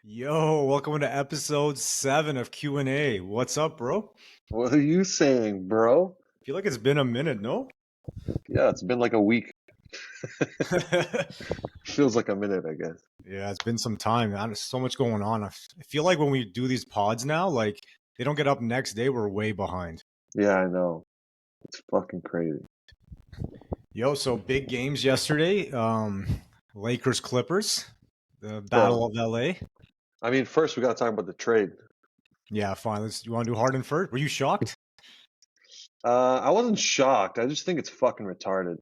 Yo, welcome to episode 7 of Q&A. What's up, bro? What are you saying, bro? Feel like it's been a minute, no? Yeah, it's been like a week. Yeah, Feels like a minute, I guess. it's been some time. Man. There's so much going on. I feel like when we do these pods now, like they don't get up next day, we're way behind. Yeah, I know. It's fucking crazy. Yo, so big games yesterday. Lakers Clippers, the Battle of LA. I mean, first we gotta talk about the trade. Yeah, fine. You want to do Harden first? Were you shocked? I wasn't shocked. I just think it's fucking retarded.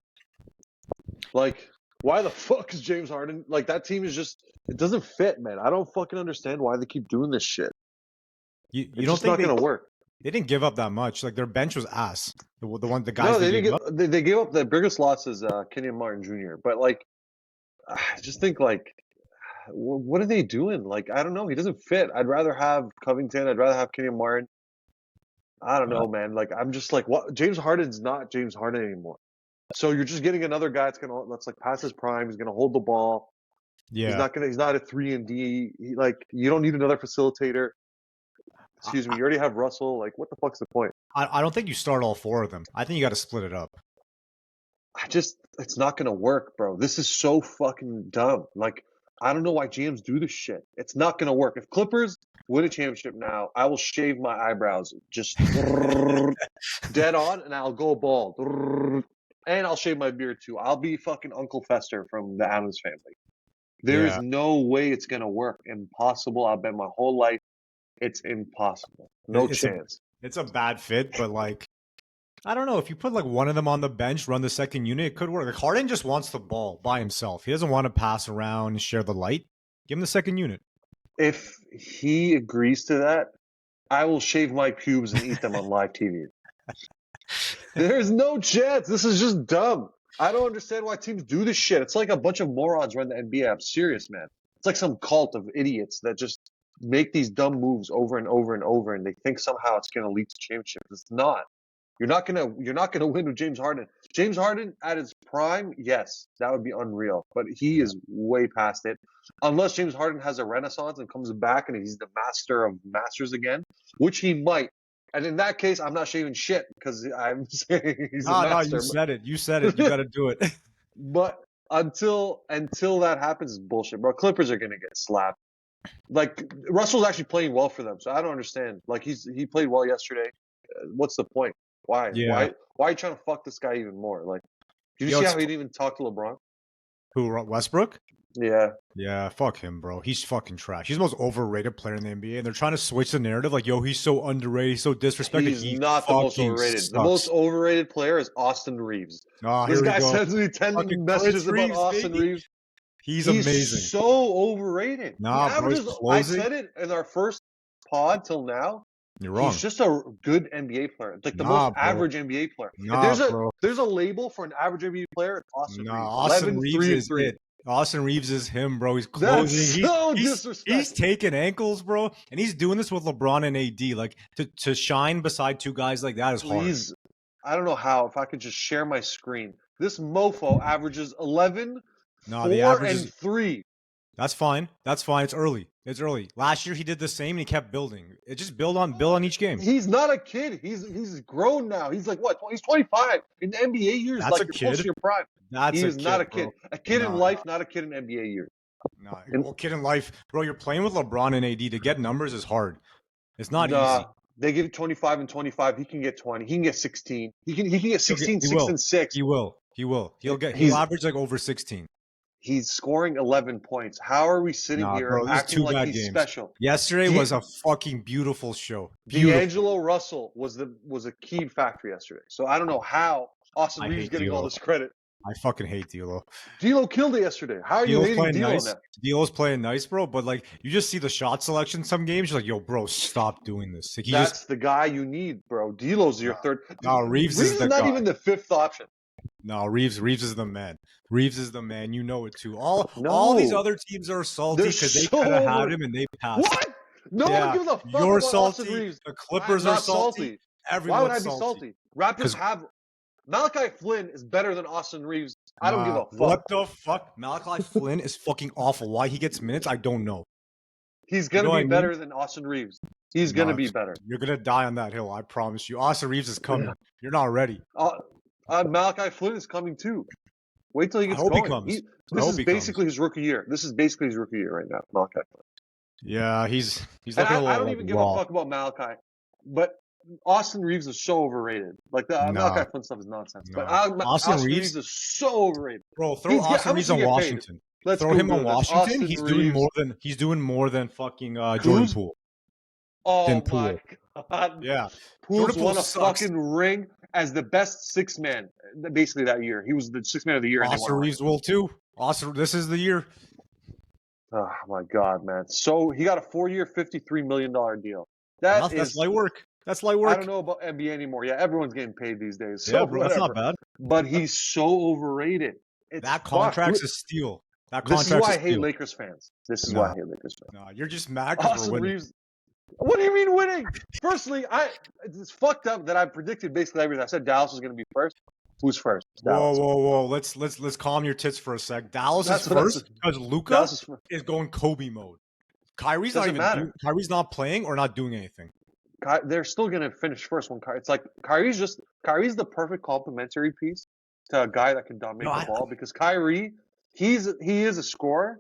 Like, why the fuck is James Harden? Like, that team is just, it doesn't fit, man. I don't fucking understand why they keep doing this shit. You It's don't just think not gonna work. they didn't give up that much? Like their bench was ass. The guys No, they they gave didn't up. they gave up the biggest losses, Kenyon Martin Jr. But like, I just think like, what are they doing? Like, I don't know. He doesn't fit. I'd rather have Covington. I'd rather have Kenyon Martin. I don't know, man. Like, I'm just like, what? James Harden's not James Harden anymore. So you're just getting another guy that's like past his prime. He's gonna hold the ball. Yeah. He's not a 3-and-D. Like, you don't need another facilitator. Excuse me. You already have Russell. Like, what the fuck's the point? I don't think you start all 4 of them. I think you got to split it up. It's not gonna work, bro. This is so fucking dumb. Like, I don't know why GMs do this shit. It's not gonna work. If Clippers win a championship now, I will shave my eyebrows just dead on, and I'll go bald. And I'll shave my beard too. I'll be fucking Uncle Fester from the Adams Family. There is no way it's gonna work. Impossible. I've bet my whole life it's impossible. No chance. It's a bad fit, but like, I don't know. If you put like one of them on the bench, run the second unit, it could work. Like Harden just wants the ball by himself. He doesn't want to pass around and share the light. Give him the second unit. If he agrees to that, I will shave my pubes and eat them on live TV. There's no chance. This is just dumb. I don't understand why teams do this shit. It's like a bunch of morons run the NBA. I'm serious, man. It's like some cult of idiots that just make these dumb moves over and over and over, and they think somehow it's going to lead to championships. It's not. You're not gonna win with James Harden. James Harden at his prime, yes, that would be unreal. But he is way past it. Unless James Harden has a renaissance and comes back and he's the master of masters again, which he might. And in that case, I'm not shaving shit because I'm saying he's a master. No, you said it. You said it. You got to do it. But until that happens, it's bullshit, bro. Clippers are gonna get slapped. Like, Russell's actually playing well for them, so I don't understand. Like, he played well yesterday. What's the point? Why? Yeah. Why are you trying to fuck this guy even more? Like, did you see how he didn't even talk to LeBron? Who, Westbrook? Yeah. Yeah, fuck him, bro. He's fucking trash. He's the most overrated player in the NBA, and they're trying to switch the narrative. Like, yo, he's so underrated, he's so disrespected. He's not the most overrated. Sucks. The most overrated player is Austin Reaves. Oh, This guy sends me 10 messages about Austin Reaves. He's amazing. He's so overrated. Nah, bro, I said it in our first pod till now. You're wrong. He's just a good NBA player. Like the most average NBA player. There's a label for an average NBA player, it's Austin Reaves. Austin Reaves is it. Austin Reaves is him, bro. He's closing. That's so disrespectful. He's taking ankles, bro, and he's doing this with LeBron and AD. Like to shine beside two guys like that is hard. I don't know how. If I could just share my screen, this mofo averages 11, 4, and 3. That's fine. That's fine. It's early. It's early. Last year he did the same and he kept building. It just build on each game. He's not a kid. He's grown now. He's like what? He's 25. In the NBA years, that's like a you're kid. close to your prime. He's not a kid. Bro. A kid in life, not a kid in NBA years. No, well, kid in life, bro. You're playing with LeBron and AD. To get numbers is hard. It's not easy. They give 25 and 25. He can get 20. He can get 16. He can get 16, 6 and 6. He will. He'll average like over 16. He's scoring 11 points. How are we sitting here acting like he's special? Yesterday was a fucking beautiful show. D'Angelo Russell was a key factor yesterday. So I don't know how Austin Reaves is getting all this credit. I fucking hate D'Lo. D'Lo killed it yesterday. How are you hating D'Lo now? D'Lo's playing nice, bro. But like, you just see the shot selection some games. You're like, yo, bro, stop doing this. Like, that's the guy you need, bro. D'Lo's your third. No, Reaves is the not guy. Even the fifth option. No, Reaves is the man. Reaves is the man. You know it too. All these other teams are salty because they could have had him and they passed. What? No one gives a fuck You're about salty. Austin Reaves. The Clippers are salty. Why would I be salty? Raptors have Malachi Flynn is better than Austin Reaves. I don't give a fuck. What the fuck? Malachi Flynn is fucking awful. Why he gets minutes, I don't know. He's You gonna know what be I mean? better than Austin Reaves. He's gonna No, be better. you're gonna die on that hill. I promise you. Austin Reaves is coming. You're not ready. Malachi Flynn is coming too. Wait till he I gets hope he going. comes. I This hope is he basically comes. his rookie year. This is basically his rookie year right now, Malachi Flynn. Yeah, he's And looking a I little don't like even give a raw. fuck about Malachi, but Austin Reaves is so overrated. Like the No, Malachi Flynn stuff is nonsense. But no. Austin Austin Reaves Reaves, is so overrated. bro. Throw How Austin much Reaves does on he get paid? Washington. Let's Throw him Google on this. Washington. Austin Reaves. He's doing more than fucking Jordan Kuz? Poole. Oh Than my Poole. god. Yeah. Poole's Jordan Poole won a sucks. fucking ring as the best six man basically that year. He was the six man of the year and they won Austin a ring. Reaves will too. Austin, this is the year. Oh my god, man. So he got a 4-year, $53 million deal. That's light work. That's light work. I don't know about NBA anymore. Yeah, everyone's getting paid these days. So Yeah, bro, that's whatever. not bad. But he's so overrated. That contract's a steal. This is why I hate Lakers fans. This is why I hate Lakers fans. No, you're just mad because we're Austin winning. Reaves. What do you mean winning? Firstly, it's fucked up that I predicted basically everything. I said Dallas was going to be first. Who's first? Dallas. Whoa! Let's calm your tits for a sec. Dallas is first because Luka is going Kobe mode. Kyrie's not playing or not doing anything. They're still going to finish first when it's like Kyrie's the perfect complementary piece to a guy that can dominate the ball because Kyrie, he is a scorer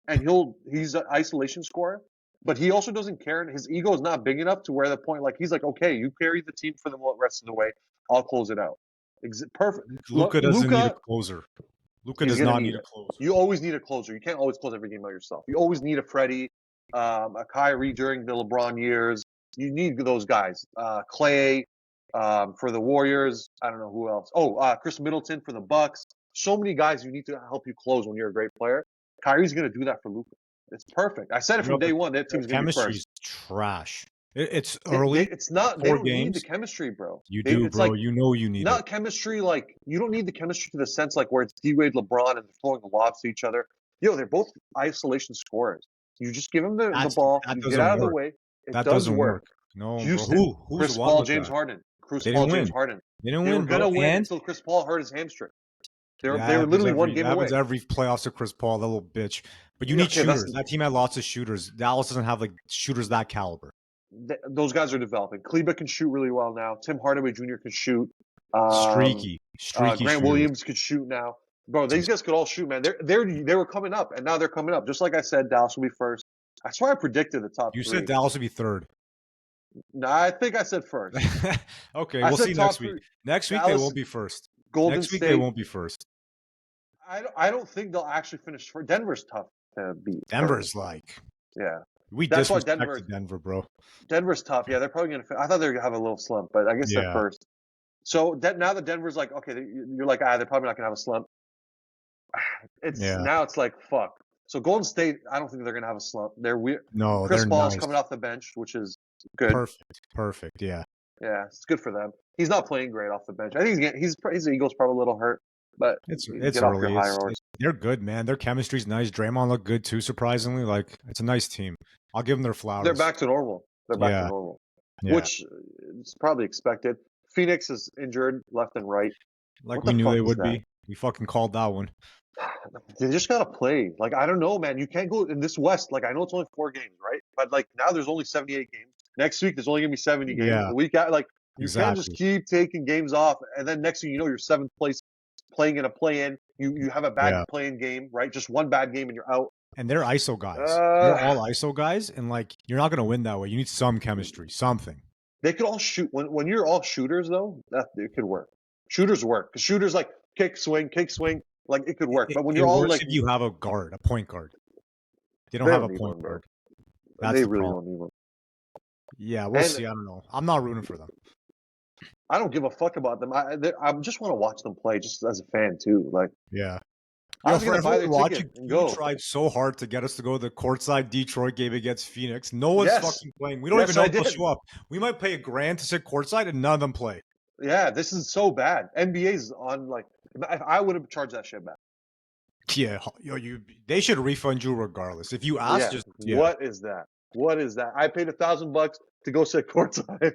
and he's an isolation scorer, but he also doesn't care and his ego is not big enough to where the point like he's like, okay, you carry the team for the rest of the way, I'll close it out. Perfect. Luka doesn't need a closer. Luka does not need a closer. You always need a closer. You can't always close every game by yourself. You always need a Freddie, a Kyrie during the LeBron years. You need those guys. Clay for the Warriors. I don't know who else. Chris Middleton for the Bucks. So many guys you need to help you close when you're a great player. Kyrie's going to do that for Luka. It's perfect. I said it from day one. That team's going to be first. Chemistry's trash. It's early. It's not. They don't need the chemistry, bro. You do, bro. Like, you know you need not chemistry. Like you don't need the chemistry to the sense like where it's D-Wade, LeBron, and they're throwing lobs to each other. They're both isolation scorers. You just give them the ball. You get out of the way. That doesn't work. No, Houston. Who's Chris Paul, James Harden. James Harden. They didn't win. They were gonna win and until Chris Paul hurt his hamstring. They were literally one game away. That happens every playoffs to Chris Paul, that little bitch. But you need shooters. That team had lots of shooters. Dallas doesn't have like shooters that caliber. Those guys are developing. Kleba can shoot really well now. Tim Hardaway Jr. can shoot. Streaky. Grant Williams could shoot now. Bro, these guys could all shoot, man. They were coming up, and now they're coming up. Just like I said, Dallas will be first. That's why I predicted the top 3. You said Dallas would be third. No, I think I said first. Okay, we'll see next week. Next week they won't be first. Next week they won't be first. I don't think they'll actually finish first. Denver's tough to beat. Denver's we disrespected Denver, bro. Denver's tough. Yeah, they're probably going to. I thought they were going to have a little slump, but I guess they're first. So now that Denver's like, okay, you're like, they're probably not going to have a slump. Now it's like, fuck. So Golden State, I don't think they're going to have a slump. They're weird. No, Chris Paul's coming off the bench, which is good. Perfect. Yeah. Yeah, it's good for them. He's not playing great off the bench. I think his ego's probably a little hurt, but it's early. They're good, man. Their chemistry's nice. Draymond looked good too, surprisingly. Like it's a nice team. I'll give them their flowers. They're back to normal. Which is probably expected. Phoenix is injured left and right. Like we knew they would be. We fucking called that one. They just gotta play. Like I don't know, man. You can't go in this West. Like I know it's only 4 games, right? But like now there's only 78 games. Next week there's only gonna be 70 games. Yeah. The week out, like you can't just keep taking games off, and then next thing you know, you're 7th place playing in a play-in. You have a bad play-in game, right? Just one bad game and you're out. And they're ISO guys. They're all ISO guys, and like you're not gonna win that way. You need some chemistry, something. They could all shoot. When you're all shooters, though, it could work. Shooters work because shooters like kick, swing. Like it could work. But when you're all like, if you have a point guard, they don't have a point guard. They really don't need one. Yeah, we'll see. I don't know. I'm not rooting for them. I don't give a fuck about them. I just want to watch them play, just as a fan too. Like, yeah. I was gonna buy their ticket and go. You tried so hard to get us to go to the courtside Detroit game against Phoenix. No one's fucking playing. We don't even know if they'll show up. We might pay $1,000 to sit courtside and none of them play. Yeah, this is so bad. NBA's on like. If I would have charged that shit back. Yeah, they should refund you regardless. If you ask, What is that? I paid $1,000 to go sit courtside,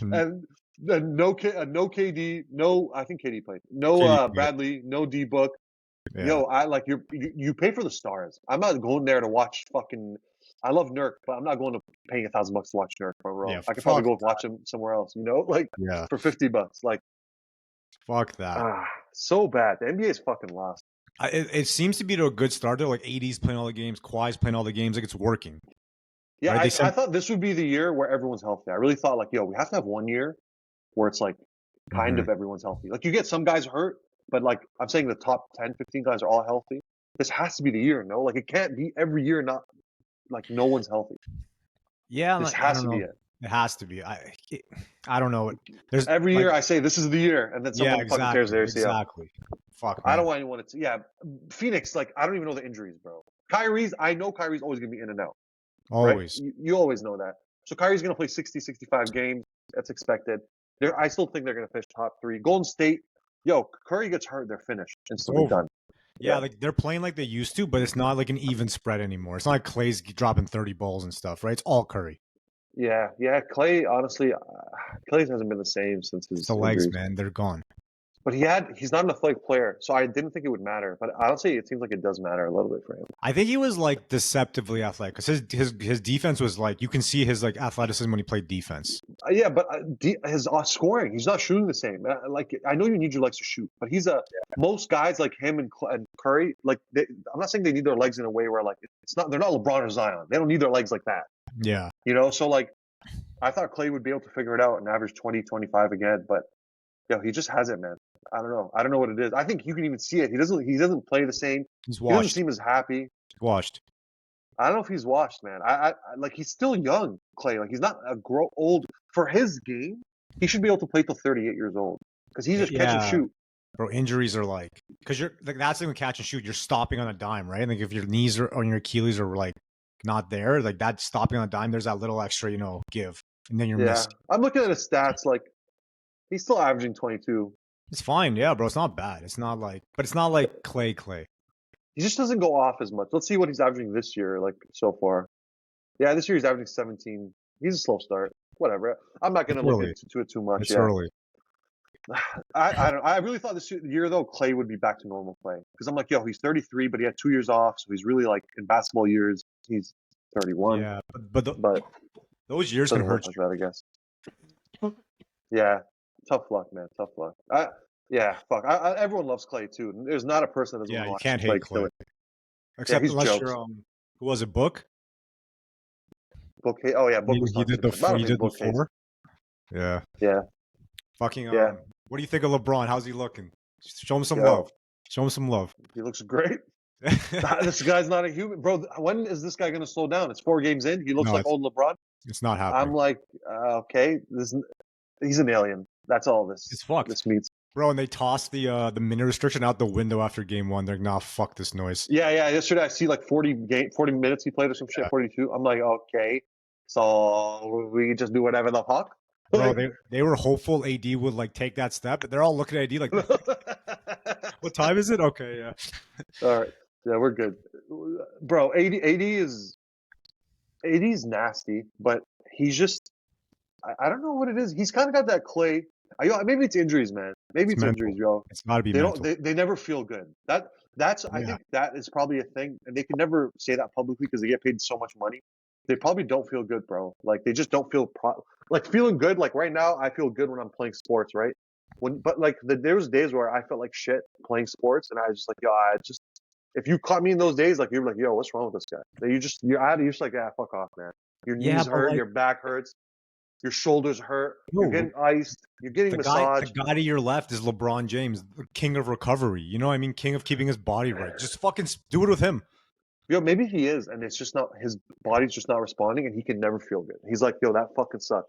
and no KD, no. I think KD played. No KD Bradley, no D Book. Yeah. Yo, I like you pay for the stars. I'm not going there to watch fucking. I love Nurk, but I'm not going to paying $1,000 to watch Nurk, bro. Yeah, I could probably fuck go watch him somewhere else. You know, like Yeah, for $50. Like, fuck that. so bad. The NBA is fucking lost. It seems to be to a good start. They're like AD's playing all the games, Kawhi's playing all the games. Like it's working. Yeah, Right? I thought this would be the year where everyone's healthy. I really thought like, yo, we have to have 1 year where it's like kind of everyone's healthy. Like you get some guys hurt, but like I'm saying the top 10, 15 guys are all healthy. This has to be the year, no? Like it can't be every year not like no one's healthy. Yeah, This I has don't to be know. it. It has to be. I don't know. There's Every like, year I say this is the year, and then someone fucking tears their ACL. Exactly. Fuck. Man. I don't want anyone to. Yeah, Phoenix. Like I don't even know the injuries, bro. I know Kyrie's always gonna be in and out. Always. Right? You always know that. So Kyrie's gonna play 60, 65 games. That's expected. I still think they're gonna finish top 3. Golden State. Yo, Curry gets hurt, they're finished. Instantly done. Yeah, like they're playing like they used to, but it's not like an even spread anymore. It's not like Clay's dropping 30 balls and stuff, right? It's all Curry. Yeah. Clay, honestly, Clay hasn't been the same since his The legs, injuries. man, they're gone. But he's not an athletic player, so I didn't think it would matter. But honestly, it seems like it does matter a little bit for him. I think he was like deceptively athletic because his defense was like you can see his like athleticism when he played defense. Yeah, but his scoring, he's not shooting the same. Like I know you need your legs to shoot, but most guys like him and Curry. Like I'm not saying they need their legs in a way where like they're not LeBron or Zion. They don't need their legs like that. Yeah, you know. So like, I thought Clay would be able to figure it out and average 20, 25 again, but he just hasn't, man. I don't know. I don't know what it is. I think you can even see it. He doesn't play the same. He's washed. He doesn't washed. seem as happy. Washed. I don't know if he's washed, man. I like he's still young, Clay. Like he's not old for his game. He should be able to play till 38 years old because he just catch and shoot. Bro, injuries are like because you're like that's like catch and shoot. You're stopping on a dime, right? And like if your knees or your Achilles are like not there, like that stopping on a dime, there's that little extra, give, and then you're missing. I'm looking at his stats. Like he's still averaging 22. It's fine, yeah, bro. It's not bad. It's not like Clay. He just doesn't go off as much. Let's see what he's averaging this year, like so far. Yeah, this year he's averaging 17. He's a slow start. Whatever. I'm not going to look into it too much. It's early. I really thought this year though Clay would be back to normal play because I'm like, he's 33, but he had 2 years off, so he's really like in basketball years he's 31. Yeah, but those years can hurt you. That, I guess. Yeah, tough luck, man. Tough luck. Fuck. Everyone loves Clay too. There's not a person that doesn't you watch can't Clay hate Clay. Except he's unless jokes. you're who was it? Book. Book. Oh yeah, Book was he did the 4. Yeah. Yeah. Fucking. What do you think of LeBron? How's he looking? Show him some love. Show him some love. He looks great. This guy's not a human, bro. When is this guy going to slow down? It's 4 games in. He looks like old LeBron. It's not happening. I'm like, okay, he's an alien. That's all this. It's fucked. This means. Bro, and they tossed the minute restriction out the window after game 1. They're like, nah, fuck this noise. Yeah. Yesterday I see like 40 minutes he played or some shit, 42. I'm like, okay, so we just do whatever the fuck. Bro, they were hopeful AD would like take that step, but they're all looking at AD like, what time is it? Okay, yeah. All right, yeah, we're good, bro. AD's nasty, but he's just I don't know what it is. He's kind of got that Clay. Maybe it's injuries, man. Maybe it's injuries, yo. It's got to be. They never feel good. That's I think that is probably a thing, and they can never say that publicly because they get paid so much money. They probably don't feel good, bro. Like they just don't feel like feeling good. Like right now, I feel good when I'm playing sports, right? But like there was days where I felt like shit playing sports, and I was just like, if you caught me in those days, like you were like, yo, what's wrong with this guy? You're just like, fuck off, man. Your knees hurt, your back hurts, your shoulders hurt, you're getting iced, you're getting massaged. The guy to your left is LeBron James, king of recovery. You know what I mean? King of keeping his body right. Just fucking do it with him. Yo, maybe he is, and it's just not his body's just not responding, and he can never feel good. He's like, yo, that fucking sucked.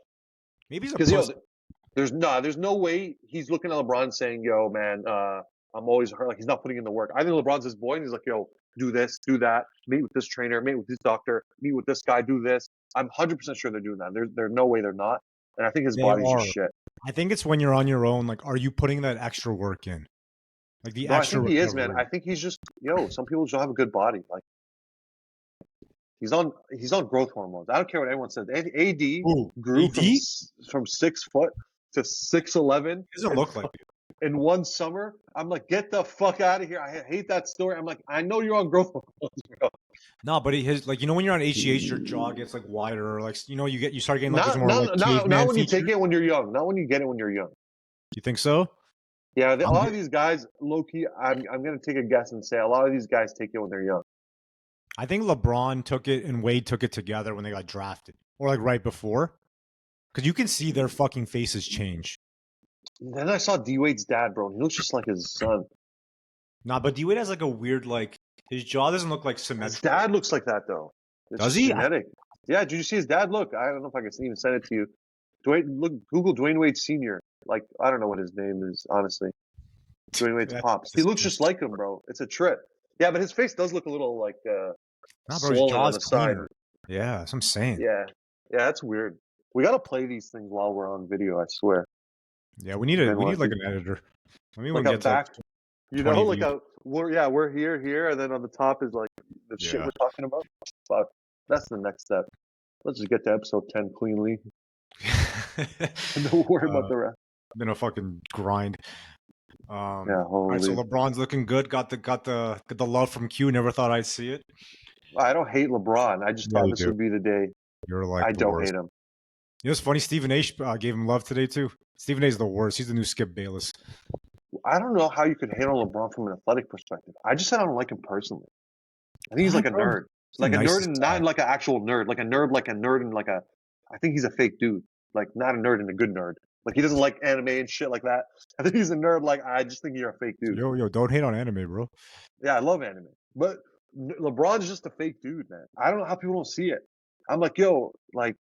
Maybe he's a pussy. There's no way he's looking at LeBron saying, yo, man, I'm always hurt. Like he's not putting in the work. I think LeBron's his boy, and he's like, yo, do this, do that, meet with this trainer, meet with this doctor, meet with this guy, do this. I'm 100% sure they're doing that. There's no way they're not, and I think his body's just shit. I think it's when you're on your own. Like, are you putting that extra work in? Like the extra. I think he is, man. I think he's just some people just don't have a good body. Like. He's on growth hormones. I don't care what anyone says. AD grew from 6 foot to 6'11". He doesn't look like it. in one summer. I'm like, get the fuck out of here. I hate that story. I'm like, I know you're on growth hormones, bro. No, but his like when you're on HGH, your jaw gets like wider, or like you start getting like those more like caveman Not when you features. take it when you're young. Not when you get it when you're young. You think so? Yeah, a lot of these guys, low key. I'm gonna take a guess and say a lot of these guys take it when they're young. I think LeBron took it and Wade took it together when they got drafted, or like right before, because you can see their fucking faces change. Then I saw D Wade's dad, bro. He looks just like his son. Nah, but D Wade has like a weird like his jaw doesn't look like symmetrical. His dad looks like that though. It's Does he? Genetic. Yeah. Did you see his dad? Look, I don't know if I can even send it to you. Google Dwayne Wade Senior. Like I don't know what his name is, honestly. Dwayne Wade's pops. He looks just like him, bro. It's a trip. Yeah, but his face does look a little like swollen on the side. Yeah, that's what I'm saying. Yeah, that's weird. We gotta play these things while we're on video. I swear. Yeah, we need like an editor. I mean, like we get back, you know, like we're here, and then on the top is like the shit we're talking about. Fuck, that's the next step. Let's just get to episode 10 cleanly. Don't worry about the rest. Been a fucking grind. Yeah, holy. All right, so LeBron's looking good. Got the love from Q. Never thought I'd see it. I don't hate LeBron. I just thought this would be the day. You're like I don't hate him. You know, it's funny. Stephen A. Gave him love today too. Stephen A. is the worst. He's the new Skip Bayless. I don't know how you could hate on LeBron from an athletic perspective. I just said I don't like him personally. I think he's like a nerd. Like a nerd and not like an actual nerd. Like a nerd and like a I think he's a fake dude. Like not a nerd and a good nerd. Like he doesn't like anime and shit like that. I think he's a nerd. Like I just think you're a fake dude. Yo, don't hate on anime, bro. Yeah, I love anime. But LeBron's just a fake dude, man. I don't know how people don't see it. I'm like, yo, like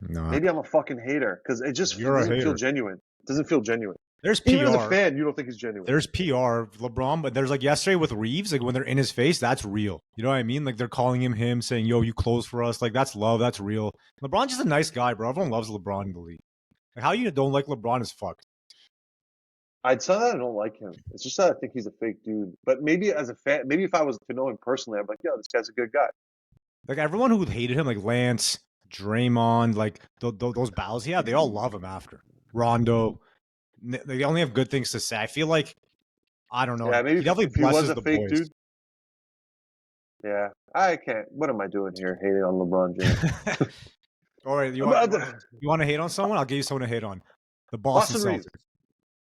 maybe I'm a fucking hater because it just doesn't feel genuine. It doesn't feel genuine. There's PR. Even as a fan, you don't think he's genuine. There's PR, LeBron, but there's like yesterday with Reaves, like when they're in his face, that's real. You know what I mean? Like they're calling him saying, yo, you close for us. Like that's love. That's real. LeBron's just a nice guy, bro. Everyone loves LeBron in the league. Like how you don't like LeBron is fucked. I'd say that I don't like him. It's just that I think he's a fake dude. But maybe as a fan, maybe if I was to know him personally, I'm like, yo, this guy's a good guy. Like everyone who hated him, like Lance, Draymond, like those battles he had, they all love him after. Rondo. They only have good things to say. I feel like I don't know. Yeah, maybe he definitely if he was a fake boys. dude. Yeah, I can't. What am I doing here? Hating on LeBron James. All right, you want to hate on someone? I'll give you someone to hate on. The Boston Celtics. Reaves.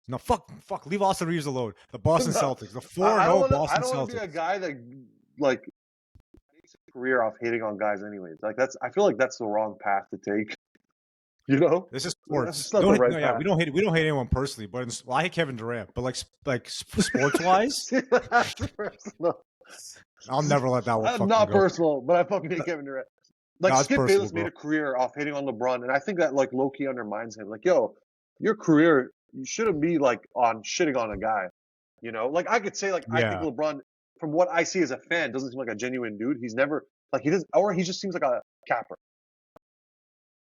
No, fuck. Leave Austin Reaves alone. The Boston Celtics. The 4-0 Boston Celtics. I don't want to be a guy that like makes a career off hating on guys, anyways. Like I feel like that's the wrong path to take. You know, this is sports. We don't hate anyone personally, but I hate Kevin Durant. But like sports wise, I'll never let that one. Not go. Personal, but I fucking hate Kevin Durant. Like Skip Bayless made a career off hating on LeBron, and I think that like low key undermines him. Like, yo, your career, you shouldn't be like on shitting on a guy. You know, like I could say like I think LeBron, from what I see as a fan, doesn't seem like a genuine dude. He's never like he doesn't, or he just seems like a capper.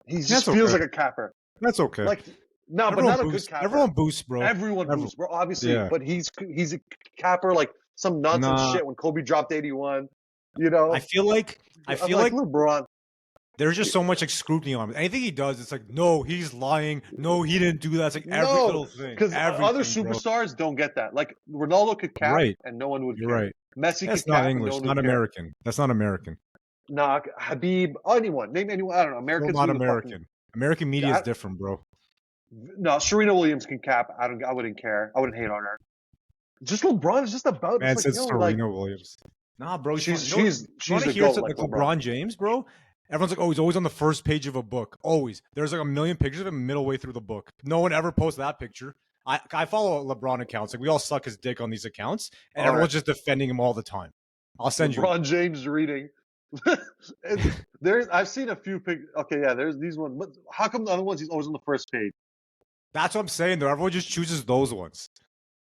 He just feels like a capper. That's okay. Like no, but not a good capper. Everyone boosts, bro. Everyone boosts, bro. Obviously, but he's a capper like some nonsense shit when Kobe dropped 81. You know, I feel like LeBron. There's just so much like scrutiny on him. Anything he does, it's like, no, he's lying. No, he didn't do that. It's like every little thing. Because other superstars don't get that. Like Ronaldo could cap, and no one would care. Right. Messi That's could not cap, English. and no one not would American. Care. That's not American. Nah, Habib, anyone. Name anyone. I don't know. Americans not American. American media is different, bro. No, Serena Williams can cap. I wouldn't care. I wouldn't hate on her. Just LeBron is just about. Man, says Serena Williams. Nah, bro. She's a goat, like LeBron James, bro. Everyone's like, oh, he's always on the first page of a book. Always. There's like a million pictures of him middle way through the book. No one ever posts that picture. I follow LeBron accounts. Like we all suck his dick on these accounts, and everyone's just defending him all the time. I'll send you. LeBron James reading. I've seen a few pictures. Okay, yeah, there's these ones. But how come the other ones he's always on the first page? That's what I'm saying, though. Everyone just chooses those ones.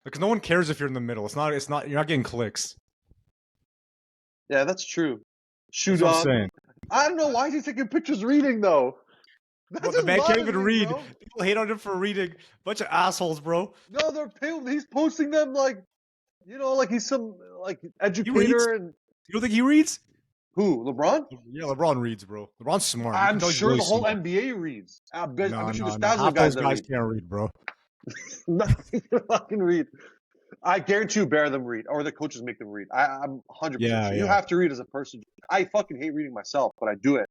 Because no one cares if you're in the middle. It's not. You're not getting clicks. Yeah, that's true. Shoot on. I'm saying. I don't know why is he taking pictures reading though. Well, the man can't even read. Bro. People hate on him for reading. Bunch of assholes, bro. No, he's posting them like, you know, like he's some like educator. And you don't think he reads? Who? LeBron? Yeah, LeBron reads, bro. LeBron's smart. I'm sure the whole NBA reads. I bet you there's thousands of guys can't read, bro. Nothing to fucking read. I guarantee you, bear them read, or the coaches make them read. I'm 100% sure. You have to read as a person. I fucking hate reading myself, but I do it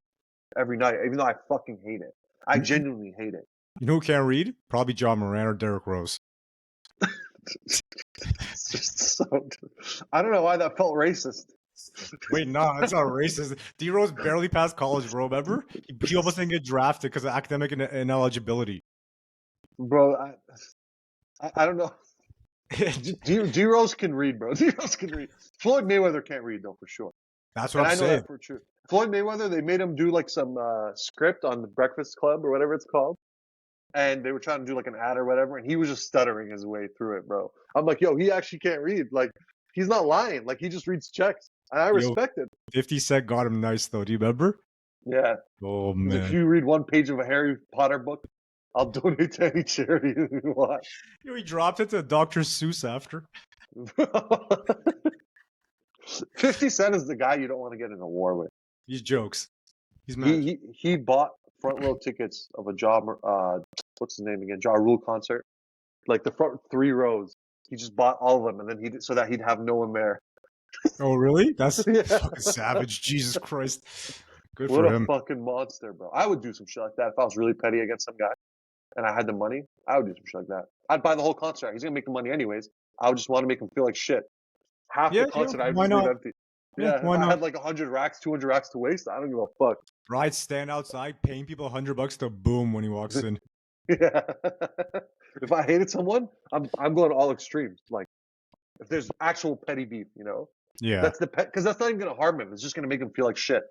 every night, even though I fucking hate it. I genuinely hate it. You know who can't read? Probably John Moran or Derrick Rose. It's just so. I don't know why that felt racist. Wait, no, that's not racist. D Rose barely passed college, bro. Remember? He almost didn't get drafted because of academic ineligibility. Bro, I don't know. D Rose can read, bro. D Rose can read. Floyd Mayweather can't read though, for sure. That's what I'm saying. I know that for sure. Floyd Mayweather, they made him do like some script on the Breakfast Club or whatever it's called, and they were trying to do like an ad or whatever, and he was just stuttering his way through it, bro. I'm like, yo, he actually can't read. Like, he's not lying. Like, he just reads checks. And I respect it. 50 Cent got him nice though. Do you remember? Yeah. Oh man. If you read one page of a Harry Potter book, I'll donate to any charity you want. Yo, he dropped it to Dr. Seuss after. 50 Cent is the guy you don't want to get in a war with. He's jokes. He's mad. He bought front row tickets of a what's his name again? Ja Rule concert. Like the front 3 rows. He just bought all of them, and then so that he'd have no one there. Oh really? That's fucking savage. Jesus Christ. Good for him. What a fucking monster, bro. I would do some shit like that if I was really petty against some guy and I had the money. I would do some shit like that. I'd buy the whole concert. He's gonna make the money anyways. I would just want to make him feel like shit. Half the concert I'd just leave empty. Yeah, if I had like 100 racks, 200 racks to waste, I don't give a fuck. Bro, I'd stand outside paying people $100 to boom when he walks in. Yeah. If I hated someone, I'm going all extremes. Like, if there's actual petty beef, you know? Yeah. That's because that's not even gonna harm him. It's just gonna make him feel like shit.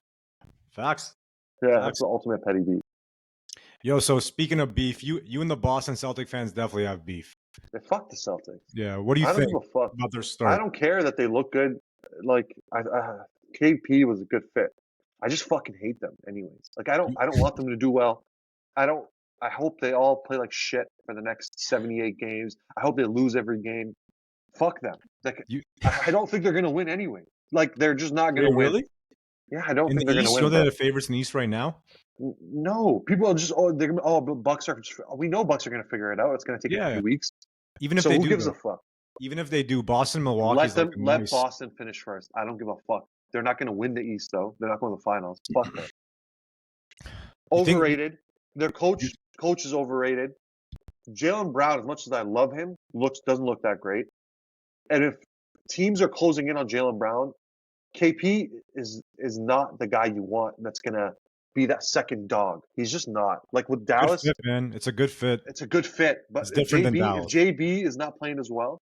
Facts. Yeah, that's the ultimate petty beef. Yo, so speaking of beef, you and the Boston Celtic fans definitely have beef. Yeah, fuck the Celtics. Yeah, what do you think I don't give a fuck about their start? I don't care that they look good. Like, KP was a good fit. I just fucking hate them anyways. Like, I don't want them to do well. I hope they all play like shit for the next 78 games. I hope they lose every game. Fuck them. Like, I don't think they're going to win anyway. Like, they're just not going to win. Really? Yeah, I don't think they're going to win. You know they're the favorites in the East right now? No. People are just, Bucks are, we know Bucks are going to figure it out. It's going to take a few weeks. Even if they do, who gives a fuck? Even if they do, Boston, Milwaukee. Let Boston finish first. I don't give a fuck. They're not going to win the East, though. They're not going to the finals. Fuck them. Overrated. Their coach is overrated. Jaylen Brown, as much as I love him, doesn't look that great. And if teams are closing in on Jaylen Brown, KP is not the guy you want that's going to be that second dog. He's just not. Like with Dallas. Good fit, man. It's a good fit. It's a good fit. But it's different than Dallas. If JB is not playing as well,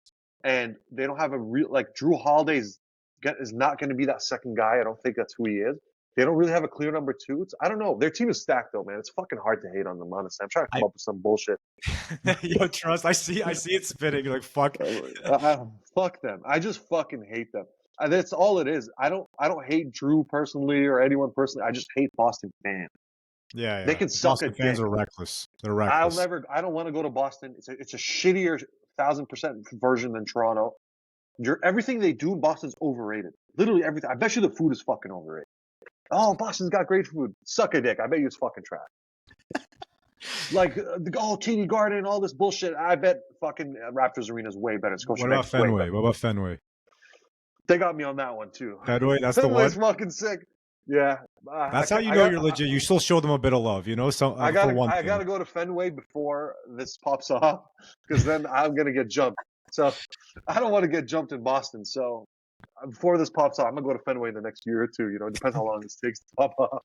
and they don't have a real, like, Drew Holiday is not going to be that second guy. I don't think that's who he is. They don't really have a clear number 2. I don't know. Their team is stacked though, man. It's fucking hard to hate on them, honestly. I'm trying to come up with some bullshit. Yo, trust. I see it spitting. You're like, fuck. Fuck them. I just fucking hate them. That's all it is. I don't hate Drew personally or anyone personally. I just hate Boston fans. Yeah. They can suck a dick. Boston fans are reckless. They're reckless. I don't want to go to Boston. It's a shittier 1,000% version than Toronto. Everything they do in Boston's overrated. Literally everything. I bet you the food is fucking overrated. Oh, Boston's got great food. Suck a dick. I bet you it's fucking trash. Like, TD Garden, all this bullshit. I bet fucking Raptors Arena is way better. What about Fenway? They got me on that one, too. Fenway, that's Fenway's the one? fucking sick. Yeah. That's how you know you're legit. You still show them a bit of love, you know? So I gotta go to Fenway before this pops off, because then I'm going to get jumped. So I don't want to get jumped in Boston. So before this pops off, I'm going to go to Fenway in the next year or two. You know, it depends how long this takes to pop off.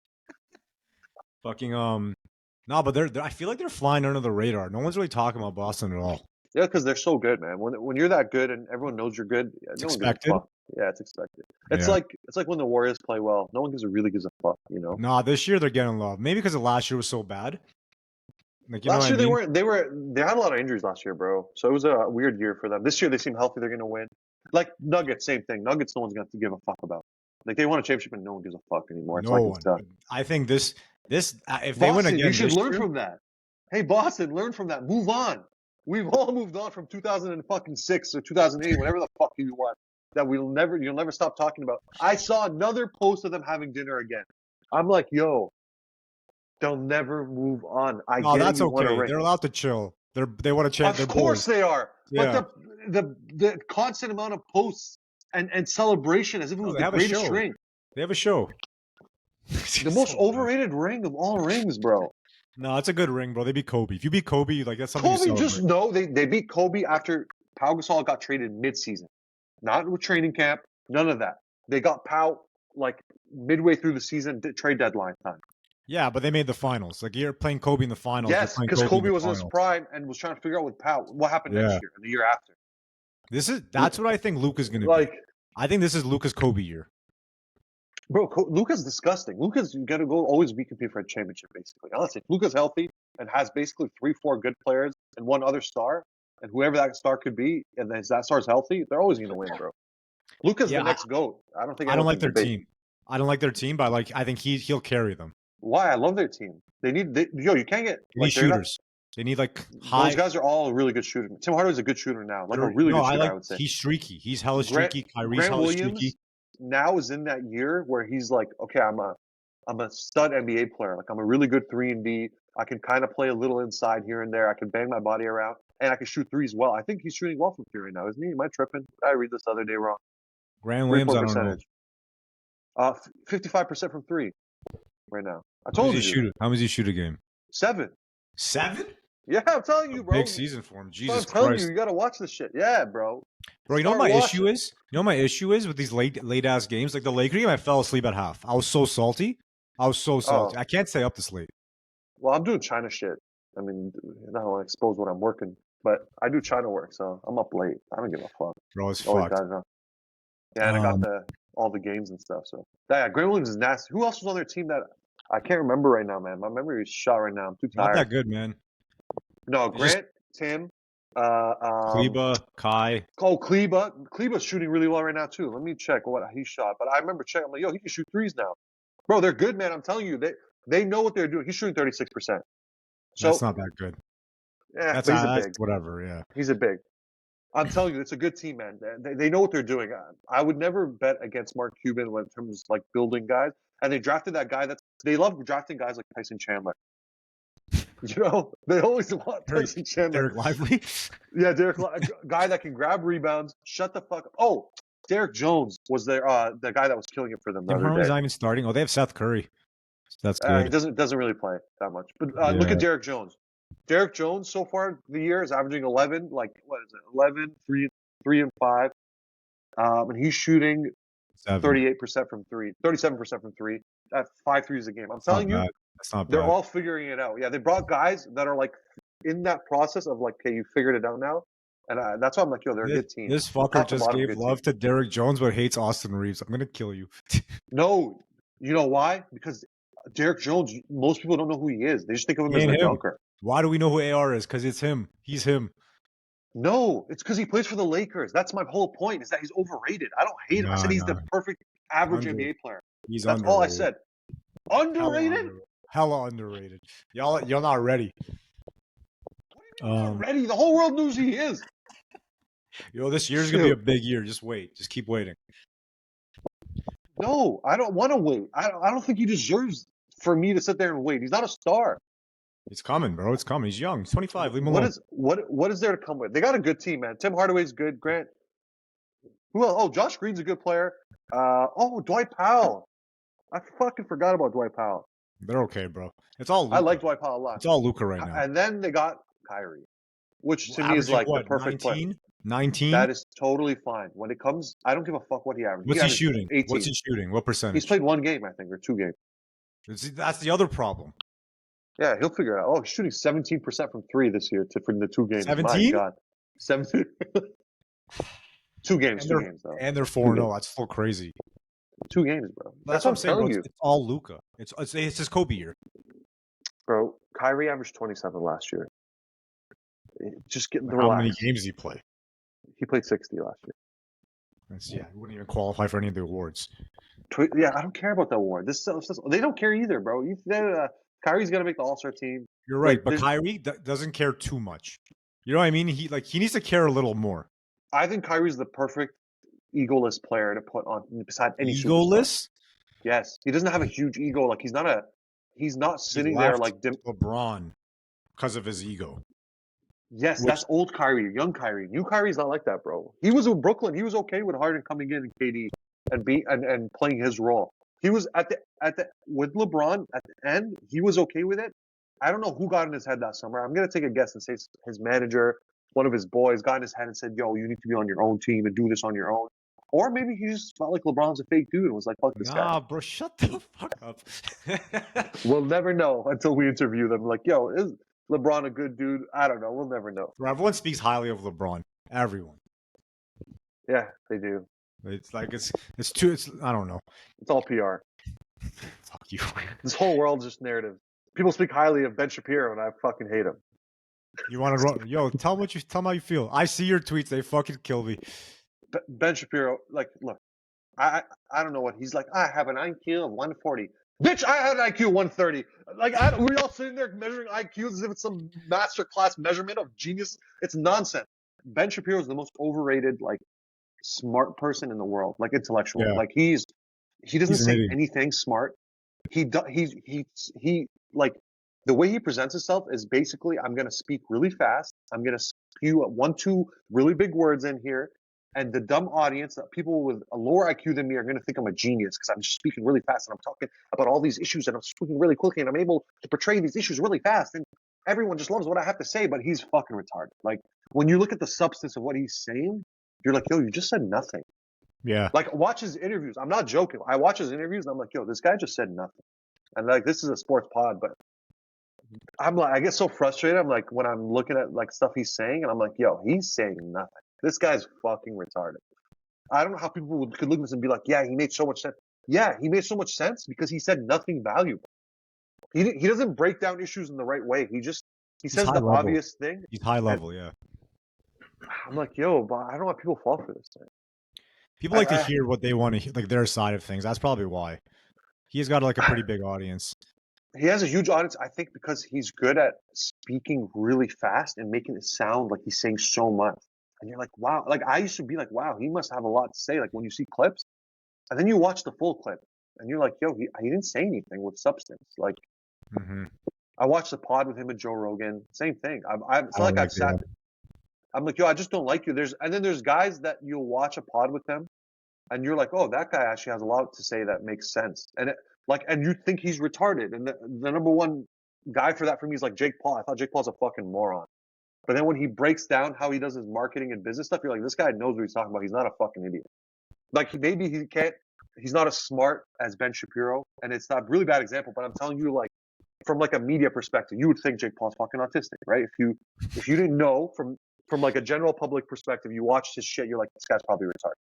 Fucking, no, but I feel like they're flying under the radar. No one's really talking about Boston at all. Yeah, because they're so good, man. When you're that good and everyone knows you're good, it's expected. Yeah, it's expected. It's like when the Warriors play well. No one really gives a fuck, you know. Nah, this year they're getting love. Maybe because last year was so bad. Like, last year they had a lot of injuries last year, bro. So it was a weird year for them. This year they seem healthy. They're gonna win. Like Nuggets, same thing. Nuggets, no one's gonna give a fuck about. Like, they won a championship and no one gives a fuck anymore. It's no one. I think this if Boston, they win again, you should learn from that. Hey, Boston, learn from that. Move on. We've all moved on from 2006 or 2008, whatever the fuck you want. That you'll never stop talking about. I saw another post of them having dinner again. I'm like, yo, they'll never move on. That's okay. They're allowed to chill. They want to chant. Of course they are. Yeah. But the constant amount of posts and celebration as if it was the greatest ring. They have a show. The most overrated ring of all rings, bro. No, it's a good ring, bro. They beat Kobe. If you beat Kobe, like that's something. Kobe they beat Kobe after Pau Gasol got traded mid-season, not with training camp. None of that. They got Pau like midway through the season, trade deadline time. Yeah, but they made the finals. Like you're playing Kobe in the finals. Yes, because Kobe was in his prime and was trying to figure out with Pau what happened next year and the year after. That's what I think Luka's going to be. I think this is Luka's Kobe year. Bro, Luka's disgusting. Luka's got to go always be compete for a championship, basically. Honestly, if Luka's healthy and has basically 3-4 good players and one other star, and whoever that star could be, and then that star's healthy, they're always going to win, bro. Luka's the next GOAT. I don't like their team. I don't like their team, but I think he'll carry them. Why? I love their team. You can't get shooters. They need high. Those guys are all really good shooters. Tim Hardaway's a good shooter now, a really good shooter. I would say he's streaky. He's hella streaky. Kyrie's hella streaky. Now is in that year where he's like, okay, I'm a stud NBA player. Like I'm a really good 3-and-D. I can kind of play a little inside here and there. I can bang my body around, and I can shoot threes well. I think he's shooting well from 3 right now, isn't he? Am I tripping? I read this the other day wrong. Grant Williams, I don't know. 55% from 3 right now. I told you. How much does he shoot a game? 7. 7? Yeah, I'm telling you, bro. Big season for him. Jesus Christ. I'm telling you got to watch this shit. Yeah, bro. Bro, you know what my issue is? You know what my issue is with these late ass games? Like the Laker game, I fell asleep at half. I was so salty. I can't stay up this late. Well, I'm doing China shit. I mean, I don't want to expose what I'm working, but I do China work, so I'm up late. I don't give a fuck. Bro, it's fucked. Yeah, and I got all the games and stuff. So yeah, Grant Williams is nasty. Who else was on their team that I can't remember right now, man? My memory is shot right now. I'm too tired. Not that good, man. No, Grant, Tim, Kleba, Kai. Oh, Kleba's shooting really well right now too. Let me check what he shot. But I remember checking. I'm like, yo, he can shoot threes now, bro. They're good, man. I'm telling you, they know what they're doing. He's shooting 36%. So that's not that good. Yeah, that's a big. Whatever. Yeah, he's a big. I'm telling you, it's a good team, man. They know what they're doing. I would never bet against Mark Cuban when it comes like building guys. And they drafted that guy. They love drafting guys like Tyson Chandler. You know, they always want Tyson Chandler. Derek Lively? Yeah, a guy that can grab rebounds, shut the fuck up. Oh, Derek Jones was the guy that was killing it for them. Harden's not even starting. Oh, they have Seth Curry. That's good. He doesn't really play that much. But look at Derek Jones. Derek Jones so far the year is averaging 11, like what is it? 11, 3 and 5. And he's shooting 38% from 3, 37% from 3. At 5 threes a game. I'm telling you, that's not bad. They're all figuring it out. Yeah, they brought guys that are like in that process of like, okay, you figured it out now. And that's why I'm like, yo, they're a good team. This fucker just gave love to Derek Jones but hates Austin Reaves. I'm going to kill you. No, you know why? Because Derek Jones, most people don't know who he is. They just think of him as a dunker. Why do we know who AR is? Because it's him. He's him. No, it's because he plays for the Lakers. That's my whole point, is that he's overrated. I don't hate him. I said he's the perfect average NBA player. That's all I said. Underrated? Hella underrated. Y'all not ready. What do you mean not ready? The whole world knows he is. Yo, this year's going to be a big year. Just wait. Just keep waiting. No, I don't want to wait. I don't think he deserves for me to sit there and wait. He's not a star. It's coming, bro. It's coming. He's young. He's 25. Leave him alone. What is there to come with? They got a good team, man. Tim Hardaway's good. Grant. Who else? Oh, Josh Green's a good player. Dwight Powell. I fucking forgot about Dwight Powell. They're okay, bro. It's all Luka. I like Dwight Powell a lot. It's all Luka right now. And then they got Kyrie, which to me is like the perfect 19? 19? That is totally fine. When it comes, I don't give a fuck what he averages. What's he shooting? 18. What's he shooting? What percentage? He's played 1 game, I think, or 2 games. That's the other problem. Yeah, he'll figure it out. Oh, he's shooting 17% from 3 this year for the 2 games. 17? My God. 17. 2 games, though. And they're 4-0. That's still crazy. 2 games, bro. That's what I'm saying, bro. It's all Luka. It's his Kobe year. Bro, Kyrie averaged 27 last year. Just getting the How many games did he play? He played 60 last year. He wouldn't even qualify for any of the awards. Yeah, I don't care about the award. They don't care either, bro. Kyrie's gonna make the All-Star team. You're right, but Kyrie doesn't care too much. You know what I mean? He needs to care a little more. I think Kyrie's the perfect egoless player to put on beside any egoless. Superstar. Yes, he doesn't have a huge ego. Like he's not sitting there like LeBron because of his ego. Yes, that's old Kyrie, young Kyrie. New Kyrie's not like that, bro. He was in Brooklyn. He was okay with Harden coming in and KD and playing his role. He was with LeBron at the end. He was okay with it. I don't know who got in his head that summer. I'm gonna take a guess and say his manager, one of his boys, got in his head and said, "Yo, you need to be on your own team and do this on your own." Or maybe he just felt like LeBron's a fake dude and was like, "Fuck this guy." Nah, bro, shut the fuck up. We'll never know until we interview them. Like, yo, is LeBron a good dude? I don't know. We'll never know. Bro, everyone speaks highly of LeBron. Everyone. Yeah, they do. It's like it's I don't know. It's all PR. Fuck you. This whole world's just narrative. People speak highly of Ben Shapiro, and I fucking hate him. You want to run? Yo, tell them how you feel. I see your tweets. They fucking kill me. Ben Shapiro, like, look, I don't know what he's like. I have an IQ of 140. Bitch, I had an IQ of 130. Like, we're all sitting there measuring IQs as if it's some master class measurement of genius. It's nonsense. Ben Shapiro is the most overrated, like, smart person in the world, like intellectual. Yeah. Like he doesn't say anything smart. He like the way he presents himself is basically, I'm gonna speak really fast. I'm gonna spew 1-2 really big words in here, and the dumb audience, people with a lower IQ than me, are gonna think I'm a genius because I'm just speaking really fast and I'm talking about all these issues and I'm speaking really quickly and I'm able to portray these issues really fast, and everyone just loves what I have to say. But he's fucking retarded. Like when you look at the substance of what he's saying, you're like, yo, you just said nothing. Yeah. Like, watch his interviews. I'm not joking. I watch his interviews and I'm like, yo, this guy just said nothing. And like, this is a sports pod, but I'm like, I get so frustrated. I'm like, when I'm looking at like stuff he's saying, and I'm like, yo, he's saying nothing. This guy's fucking retarded. I don't know how people could look at this and be like, yeah, he made so much sense. Yeah, he made so much sense because he said nothing valuable. He doesn't break down issues in the right way. He says the obvious thing. He's high level, yeah. I'm like, yo, but I don't know why people fall for this thing. People like to hear what they want to hear, like their side of things. That's probably why. He's got like a pretty big audience. He has a huge audience, I think, because he's good at speaking really fast and making it sound like he's saying so much. And you're like, wow. Like, I used to be like, wow, he must have a lot to say. Like, when you see clips, and then you watch the full clip, and you're like, yo, he didn't say anything with substance. Like, I watched the pod with him and Joe Rogan. Same thing. It's not like I've sat. I'm like, yo, I just don't like you. And then there's guys that you'll watch a pod with them, and you're like, oh, that guy actually has a lot to say that makes sense. And and you think he's retarded. And the number one guy for that for me is like Jake Paul. I thought Jake Paul's a fucking moron. But then when he breaks down how he does his marketing and business stuff, you're like, this guy knows what he's talking about. He's not a fucking idiot. Like, maybe he's not as smart as Ben Shapiro, and it's not a really bad example, but I'm telling you, like, from like a media perspective, you would think Jake Paul's fucking autistic, right? If you didn't know from like a general public perspective, you watched his shit, you're like, this guy's probably retarded.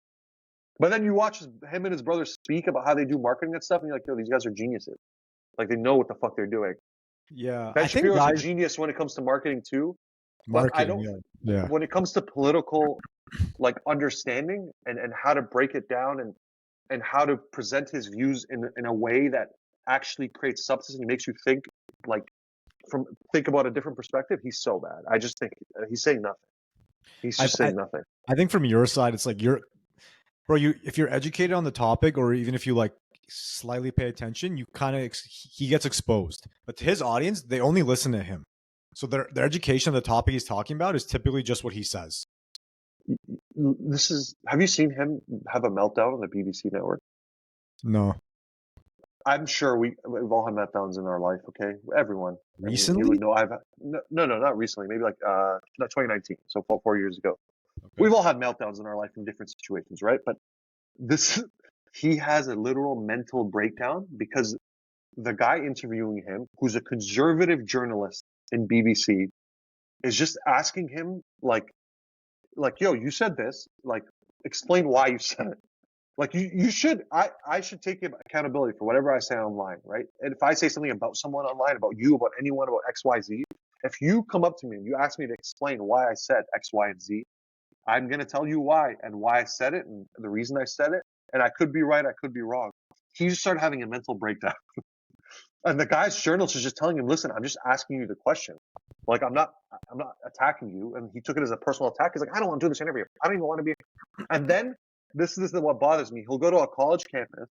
But then you watch him and his brother speak about how they do marketing and stuff, and you're like, yo, these guys are geniuses. Like, they know what the fuck they're doing. Yeah. Ben Shapiro's a genius when it comes to marketing too. But I don't. Yeah. When it comes to political, like, understanding and how to break it down and how to present his views in a way that actually creates substance and makes you think about a different perspective, he's so bad. I just think he's saying nothing. He's just saying nothing. I think from your side, it's like if you're educated on the topic, or even if you like slightly pay attention, you he gets exposed. But to his audience, they only listen to him. So their education of the topic he's talking about is typically just what he says. Have you seen him have a meltdown on the BBC network? No. I'm sure we've all had meltdowns in our life. Okay, everyone. Recently? You would know no, not recently. Maybe like 2019. So 4 years ago. Okay. We've all had meltdowns in our life in different situations, right? But he has a literal mental breakdown because the guy interviewing him, who's a conservative journalist in BBC, is just asking him like, yo, you said this. Like, explain why you said it. Like, you should, I should take accountability for whatever I say online, right? And if I say something about someone online, about you, about anyone, about X, Y, Z, if you come up to me and you ask me to explain why I said X, Y, and Z, I'm going to tell you why and why I said it and the reason I said it. And I could be right, I could be wrong. He just started having a mental breakdown. And the guy's journalist is just telling him, listen, I'm just asking you the question. Like, I'm not attacking you. And he took it as a personal attack. He's like, I don't want to do this interview. I don't even want to be. And then this is what bothers me. He'll go to a college campus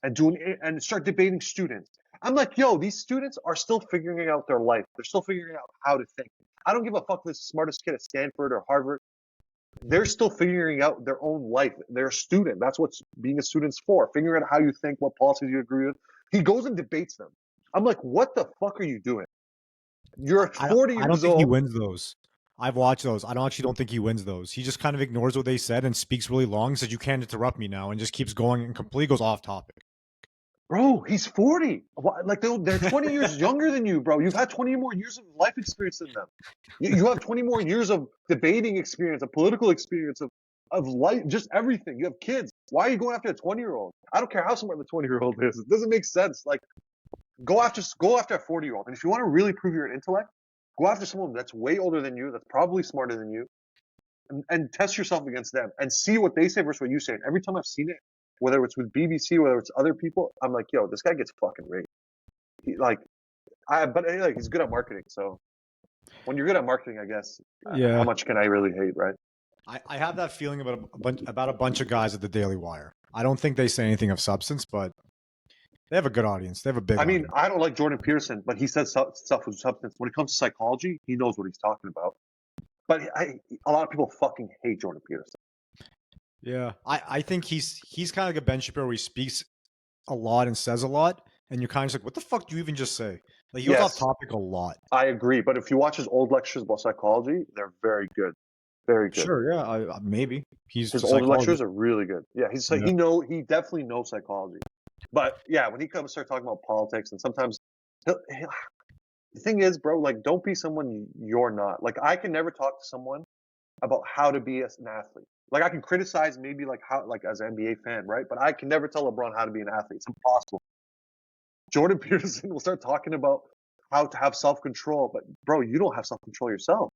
and start debating students. I'm like, yo, these students are still figuring out their life. They're still figuring out how to think. I don't give a fuck if it's the smartest kid at Stanford or Harvard. They're still figuring out their own life. They're a student. That's what being a student's for. Figuring out how you think, what policies you agree with. He goes and debates them. I'm like, what the fuck are you doing? You're 40 years old. I don't think he wins those. I've watched those. I don't think he wins those. He just kind of ignores what they said and speaks really long. Says you can't interrupt me now, and just keeps going and completely goes off topic. Bro, he's 40. Like they're 20 years younger than you, bro. You've had 20 more years of life experience than them. You have 20 more years of debating experience, of political experience, of life, just everything. You have kids. Why are you going after a 20-year-old? I don't care how smart the 20-year-old is. It doesn't make sense. Like, go after a 40-year-old. And if you want to really prove your intellect, go after someone that's way older than you, that's probably smarter than you, and test yourself against them and see what they say versus what you say. And every time I've seen it, whether it's with BBC, whether it's other people, I'm like, yo, this guy gets fucking raped. But he's good at marketing. So when you're good at marketing, I guess, how much can I really hate, right? I have that feeling about a bunch of guys at the Daily Wire. I don't think they say anything of substance, but they have a good audience. They have a big audience. I don't like Jordan Peterson, but he says stuff with substance. When it comes to psychology, he knows what he's talking about. But a lot of people fucking hate Jordan Peterson. Yeah, I think he's kind of like a Ben Shapiro where he speaks a lot and says a lot, and you're kind of like, what the fuck do you even just say? Like, he goes off topic a lot. I agree, but if you watch his old lectures about psychology, they're very good. Very good. Sure, yeah, maybe. His old lectures are really good. Yeah, he definitely knows psychology. But yeah, when he comes to start talking about politics, and sometimes the thing is, bro, like, don't be someone you're not. Like, I can never talk to someone about how to be an athlete. Like, I can criticize maybe as an NBA fan, right? But I can never tell LeBron how to be an athlete. It's impossible. Jordan Peterson will start talking about how to have self-control, but bro, you don't have self-control yourself.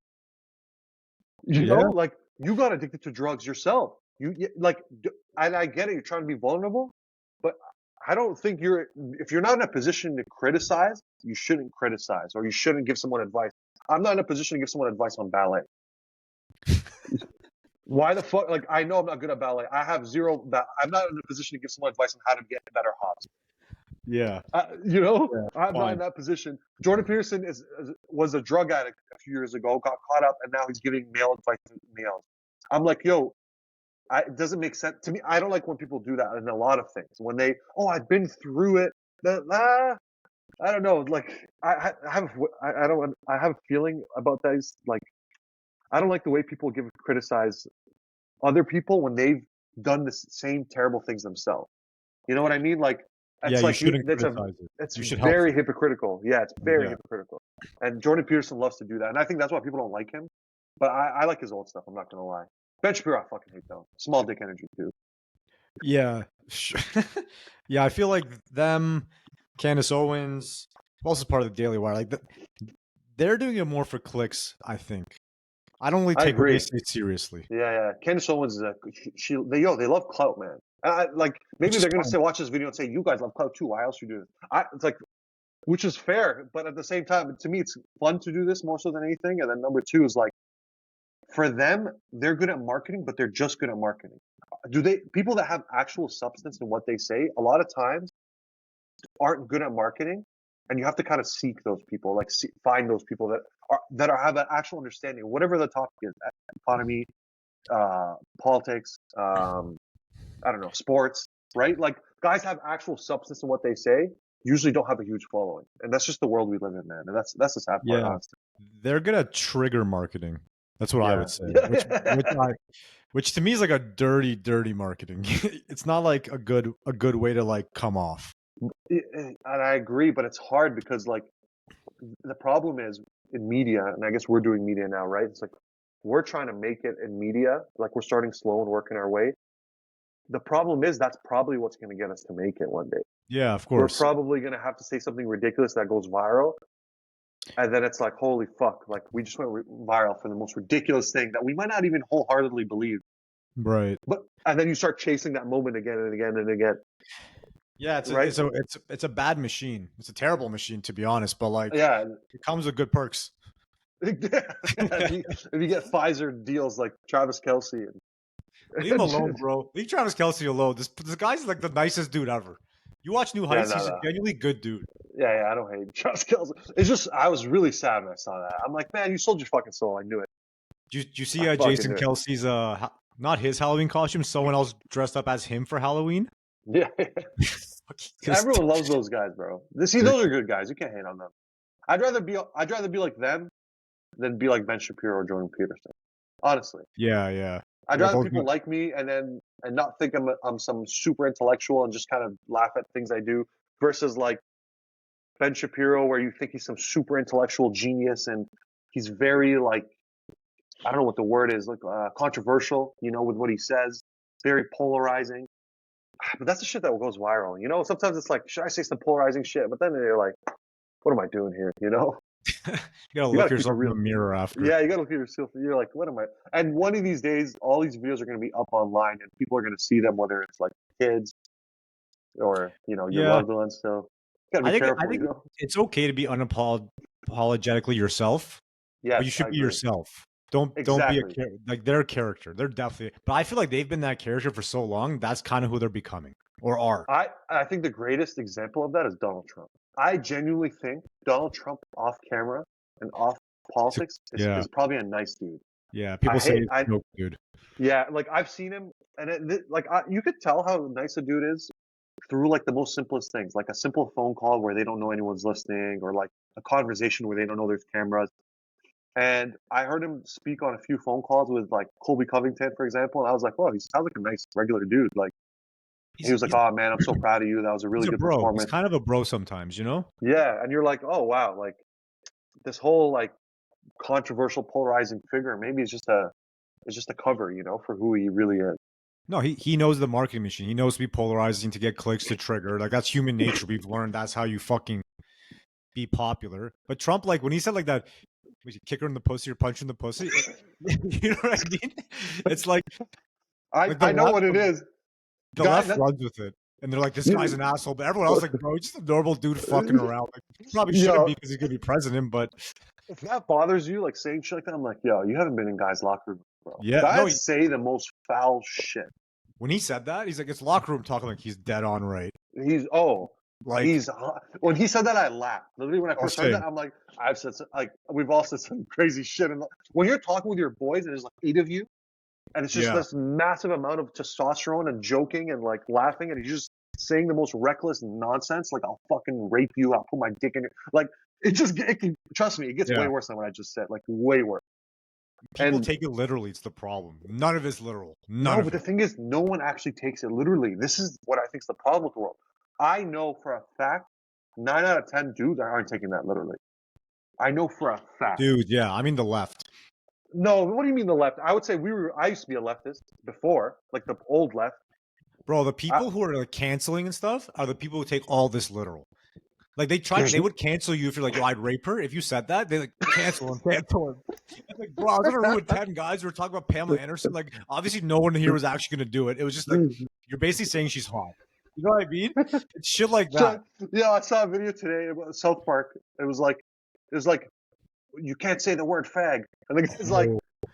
You know, like, you got addicted to drugs yourself. And I get it, you're trying to be vulnerable, but I don't think if you're not in a position to criticize, you shouldn't criticize, or you shouldn't give someone advice. I'm not in a position to give someone advice on ballet. Why the fuck? Like, I know I'm not good at ballet. I have zero. I'm not in a position to give someone advice on how to get better hops. Yeah. I'm not in that position. Jordan Peterson was a drug addict a few years ago, got caught up, and now he's giving male advice to males. I'm like, yo, it doesn't make sense to me. I don't like when people do that in a lot of things. When I've been through it. I don't know. Like, I have a feeling about these. Like, I don't like the way people criticize other people when they've done the same terrible things themselves. You know what I mean? Like, it's you shouldn't criticize it. It's very hypocritical. Yeah, it's very hypocritical. And Jordan Peterson loves to do that. And I think that's why people don't like him. But I like his old stuff. I'm not going to lie. Ben Shapiro, I fucking hate though. Small dick energy too. Yeah. Yeah, I feel like them, Candace Owens, who else is part of the Daily Wire? Like, they're doing it more for clicks, I think. I don't really take what they say seriously. Yeah. Candace Owens is they love clout, man. Maybe they're gonna watch this video and say, you guys love clout too. Why else you do this? It's like, which is fair, but at the same time, to me, it's fun to do this more so than anything. And then number two is, like, for them, they're good at marketing, but they're just good at marketing. People that have actual substance in what they say, a lot of times aren't good at marketing, and you have to kind of seek those people, like find those people that have an actual understanding, whatever the topic is, economy, politics, I don't know, sports, right? Like, guys have actual substance in what they say, usually don't have a huge following, and that's just the world we live in, man. And that's the sad part. Honestly. They're good at trigger marketing. That's what I would say. Which to me is like a dirty marketing. It's not like a good way to, like, come off. And I agree, but it's hard because, like, the problem is in media, and I guess we're doing media now, right? It's like we're trying to make it in media, like we're starting slow and working our way. The problem is that's probably what's going to get us to make it one day. Yeah, of course. We're probably going to have to say something ridiculous that goes viral. And then it's like, holy fuck, like, we just went viral for the most ridiculous thing that we might not even wholeheartedly believe. Right. And then you start chasing that moment again and again and again. Yeah, it's a bad machine. It's a terrible machine, to be honest, but, like, it comes with good perks. if you get Pfizer deals like Travis Kelce. Leave him alone, bro. Leave Travis Kelce alone. This guy's like the nicest dude ever. You watch New Heights, he's a genuinely good dude. Yeah, I don't hate Travis Kelce. It's just, I was really sad when I saw that. I'm like, man, you sold your fucking soul. I knew it. Did you see Jason Kelce's, not his Halloween costume, someone else dressed up as him for Halloween? Yeah. Everyone loves those guys, bro. Those are good guys. You can't hate on them. I'd rather be like them than be like Ben Shapiro or Jordan Peterson. Honestly. Yeah. I'd rather people like me and not think I'm some super intellectual and just kind of laugh at things I do versus like Ben Shapiro, where you think he's some super intellectual genius and he's very like, I don't know what the word is, like controversial, with what he says, very polarizing. But that's the shit that goes viral, Sometimes it's like, should I say some polarizing shit? But then you're like, what am I doing here, You gotta look yourself in the mirror after. Yeah, you gotta look at yourself. You're like, what am I? And one of these days, all these videos are gonna be up online, and people are gonna see them, whether it's like kids or your loved ones. So you gotta be careful. I think it's okay to be unapologetically yourself. Yeah, but you should be yourself. Don't be like their character. They're definitely. But I feel like they've been that character for so long. That's kind of who they're becoming or are. I think the greatest example of that is Donald Trump. I genuinely think Donald Trump off camera and off politics is probably a nice dude. Yeah, people say he's a dope dude. Yeah, like I've seen him, and you could tell how nice a dude is through like the most simplest things, like a simple phone call where they don't know anyone's listening, or like a conversation where they don't know there's cameras. And I heard him speak on a few phone calls with like Colby Covington, for example, and I was like, "Whoa, he sounds like a nice regular dude." Like he was like, "Oh man, I'm so proud of you. That was a really good performance." He's kind of a bro sometimes, Yeah, and you're like, "Oh wow, like this whole like controversial, polarizing figure. Maybe it's just a cover, for who he really is." No, he knows the marketing machine. He knows to be polarizing to get clicks to trigger. Like that's human nature. We've learned that's how you fucking be popular. But Trump, like when he said like that, we should kick her in the pussy or punch her in the pussy. You know what I mean? It's like I know what it is. The left runs with it, and they're like, "This guy's an asshole," but everyone else like, "Bro, he's just a normal dude fucking around." Like, probably shouldn't be because he's gonna be president. But if that bothers you, like saying shit like that, I'm like, "Yo, you haven't been in guys' locker room, bro." Yeah, guys say the most foul shit. When he said that, he's like, "It's locker room talking." Like he's dead on right. When he said that, I laughed. Literally, when I first heard that, I'm like, we've all said some crazy shit. And when you're talking with your boys, and there's like 8 of you, and it's just this massive amount of testosterone and joking and like laughing, and you're just saying the most reckless nonsense, like I'll fucking rape you, I'll put my dick in your, like trust me, it gets way worse than what I just said, like way worse. People take it literally. It's the problem. None of it's literal. But the thing is, no one actually takes it literally. This is what I think is the problem with the world. I know for a fact 9 out of 10 dudes aren't taking that literally. I know for a fact. Dude, yeah. I mean the left. No, what do you mean the left? I would say I used to be a leftist before, like the old left. Bro, the people who are like canceling and stuff are the people who take all this literal. Like they would cancel you if you're like, "Yo, I'd rape her." If you said that, they like cancel him. It's like, bro, I was gonna ruin 10 guys. We were talking about Pamela Anderson. Like, obviously, no one here was actually gonna do it. It was just like you're basically saying she's hot. You know what I mean? It's shit like that. Yeah, I saw a video today about South Park. It was like you can't say the word fag, and the guy's like,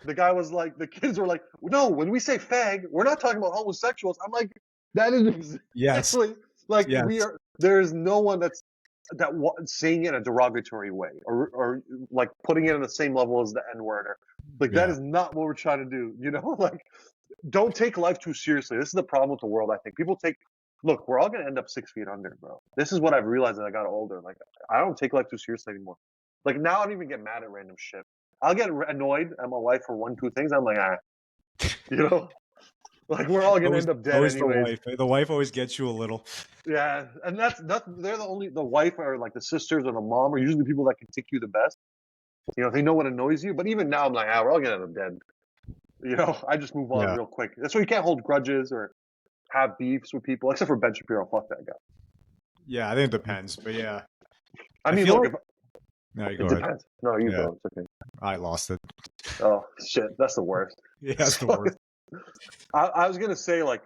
the guy was like, the kids were like, "No, when we say fag, we're not talking about homosexuals." I'm like, that is exactly like we are. There is no one that's saying it in a derogatory way or like putting it on the same level as the N-word or like that is not what we're trying to do, like don't take life too seriously. This is the problem with the world. I think people look, we're all going to end up 6 feet under, bro. This is what I've realized as I got older. Like I don't take life too seriously anymore. Like now I don't even get mad at random shit. I'll get annoyed at my wife for 1-2 things. I'm like, like we're all gonna end up dead anyway. The wife always gets you a little. Yeah, and that's they're the wife or like the sisters or the mom are usually the people that can tick you the best. They know what annoys you. But even now, I'm like, we're all gonna end up dead. I just move on real quick. That's why you can't hold grudges or have beefs with people, except for Ben Shapiro. Fuck that guy. Yeah, I think it depends, but yeah. I mean, look, no, you go it ahead. Depends. No, you go. It's okay. I lost it. Oh shit, that's the worst. Yeah, that's the worst. I was gonna say, like,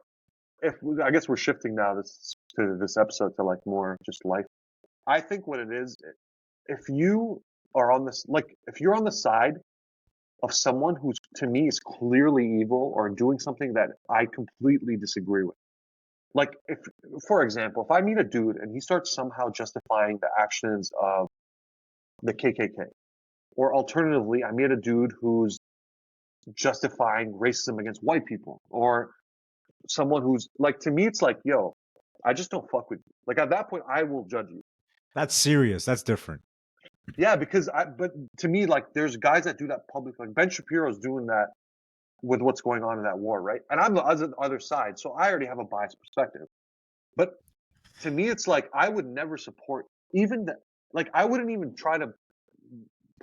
I guess we're shifting now to this episode to like more just life. I think what it is, if you are on this, like, if you're on the side of someone who's to me is clearly evil or doing something that I completely disagree with, Like, if, for example, if I meet a dude and he starts somehow justifying the actions of the KKK, or alternatively, I meet a dude who's justifying racism against white people, or someone who's like, to me, it's like, yo, I just don't fuck with you. Like, at that point, I will judge you. That's serious. That's different. Yeah, because but to me, like, there's guys that do that publicly. Like Ben Shapiro's doing that with what's going on in that war, right? And I'm the other side, so I already have a biased perspective. But to me, it's like, I would never support even that. Like, I wouldn't even try to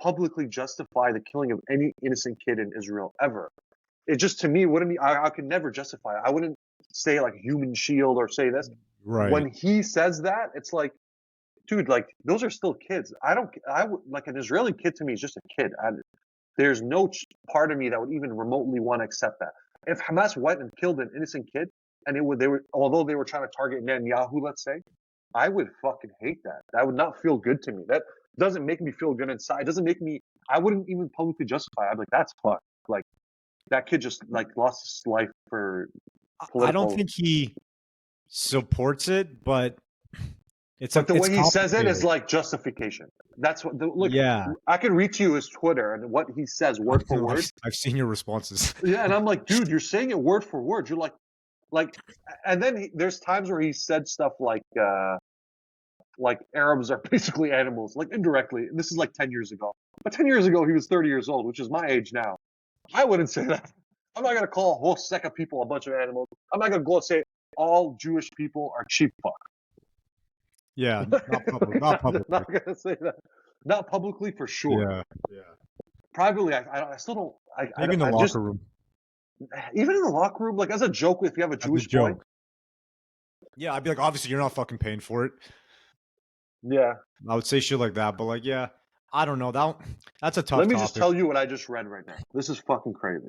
publicly justify the killing of any innocent kid in Israel ever. It just, to me, wouldn't be, I could never justify it. I wouldn't say like human shield or say this. Right. When he says that, it's like, dude, like, those are still kids. Like, an Israeli kid to me is just a kid. There's no part of me that would even remotely want to accept that. If Hamas went and killed an innocent kid, and although they were trying to target Netanyahu, let's say, I would fucking hate that. That would not feel good to me. That doesn't make me feel good inside. It doesn't make me, I wouldn't even publicly justify it. I'd be like, that's fucked. Like, that kid just, like, lost his life for political. I don't think he supports it, but it's like, the way he says it is like justification. That's what, look, yeah. I can read to you his Twitter and what he says word for word. I've seen your responses. Yeah, and I'm like, dude, you're saying it word for word. You're like, and then there's times where he said stuff like Arabs are basically animals, like indirectly. And this is like 10 years ago. But 10 years ago, he was 30 years old, which is my age now. I wouldn't say that. I'm not going to call a whole set of people a bunch of animals. I'm not going to go and say all Jewish people are cheap fuck. Yeah, not publicly. Not going to say that. Not publicly, for sure. Yeah. Privately, I still don't. Maybe in the locker room. Even in the locker room, like, as a joke, if you have a Jewish boy. Yeah, I'd be like, obviously, you're not fucking paying for it. Yeah. I would say shit like that, but like, yeah, I don't know. That's a tough Let me topic. just tell you what I just read right now. This is fucking crazy.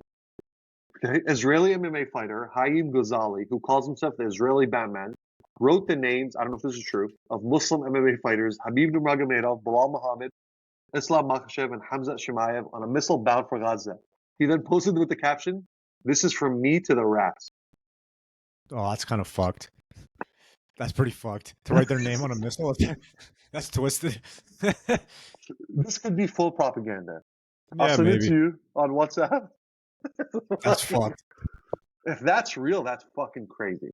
Okay? Israeli MMA fighter Haim Ghazali, who calls himself the Israeli Batman, wrote the names, I don't know if this is true, of Muslim MMA fighters Habib Nurmagomedov, Bilal Muhammad, Islam Makhachev, and Hamzat Shimaev on a missile bound for Gaza. He then posted with the caption, "This is from me to the rats." Oh, that's kind of fucked. That's pretty fucked. To write their name on a missile? That's twisted. This could be full propaganda. Yeah, I'll send maybe. it to you on WhatsApp. That's fucked. If that's real, that's fucking crazy.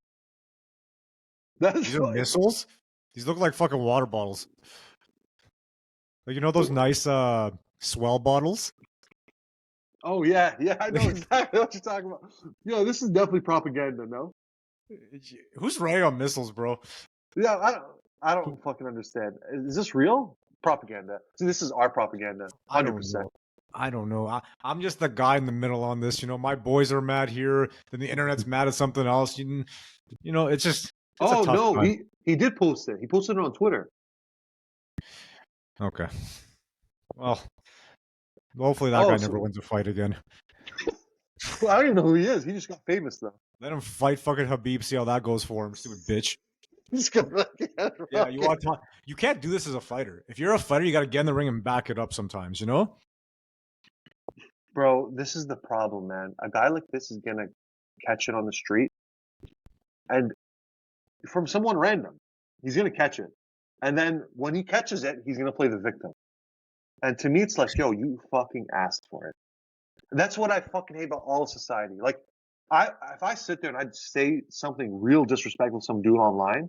These are missiles? These look like fucking water bottles. Like, you know those nice swell bottles? Oh, yeah. Yeah, I know exactly what you're talking about. Yo, this is definitely propaganda, no? Who's writing on missiles, bro? Yeah, I don't fucking understand. Is this real? Propaganda. See, this is our propaganda. 100%. I don't know. I'm just the guy in the middle on this. You know, my boys are mad here, then the internet's mad at something else. You know, it's just... It's oh, no, he did post it. He posted it on Twitter. Okay. Well, hopefully that guy never wins a fight again. Well, I don't even know who he is. He just got famous, though. Let him fight fucking Habib, see how that goes for him, stupid bitch. Yeah, you want to talk. You can't do this as a fighter. If you're a fighter, you got to get in the ring and back it up sometimes, you know? Bro, this is the problem, man. A guy like this is going to catch it on the street. And from someone random, he's going to catch it. And then when he catches it, he's going to play the victim. And to me, it's like, yo, you fucking asked for it. That's what I fucking hate about all of society. Like, if I sit there and I'd say something real disrespectful to some dude online,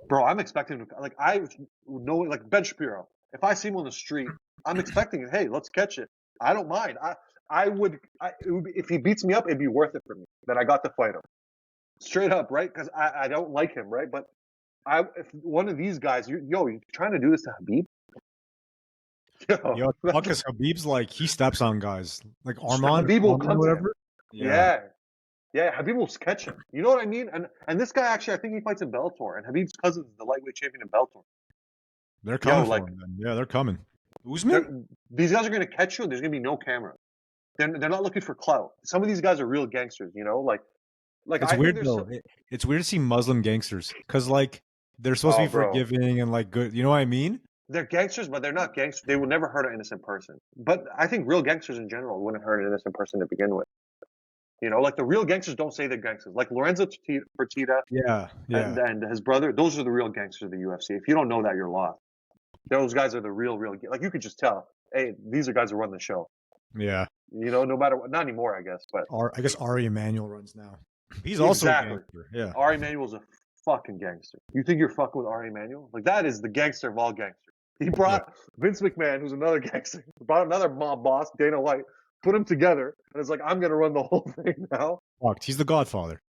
bro, I'm expecting to, like, I know, like Ben Shapiro. If I see him on the street, I'm expecting, hey, let's catch it. I don't mind. If he beats me up, it'd be worth it for me that I got to fight him. Straight up, right? Because I don't like him, right? But if one of these guys, you're trying to do this to Habib? Yo, fuck us. Habib's like, he steps on guys. Like Armand, Habib will come whatever. Yeah, Habib will catch him. You know what I mean? And this guy, actually, I think he fights in Bellator. And Habib's cousin is the lightweight champion in Bellator. They're coming for him, then. Yeah, they're coming. Usman? These guys are going to catch you, and there's going to be no camera. They're not looking for clout. Some of these guys are real gangsters, you know? Like it's weird, though. It's weird to see Muslim gangsters. Because, like, they're supposed to be forgiving and, like, good. You know what I mean? They're gangsters, but they're not gangsters. They would never hurt an innocent person. But I think real gangsters in general wouldn't hurt an innocent person to begin with. You know, like the real gangsters don't say they're gangsters. Like Lorenzo Fertitta and his brother, those are the real gangsters of the UFC. If you don't know that, you're lost. Those guys are the real, like you could just tell, hey, these are guys who run the show. Yeah. You know, no matter what, not anymore, I guess. But I guess Ari Emanuel runs now. He's also a gangster. Yeah. Ari Emanuel's a fucking gangster. You think you're fucking with Ari Emanuel? Like that is the gangster of all gangsters. He brought Vince McMahon, who's another gangster, brought another mob boss, Dana White, put them together, and it's like, I'm gonna run the whole thing now. Fucked. He's the Godfather.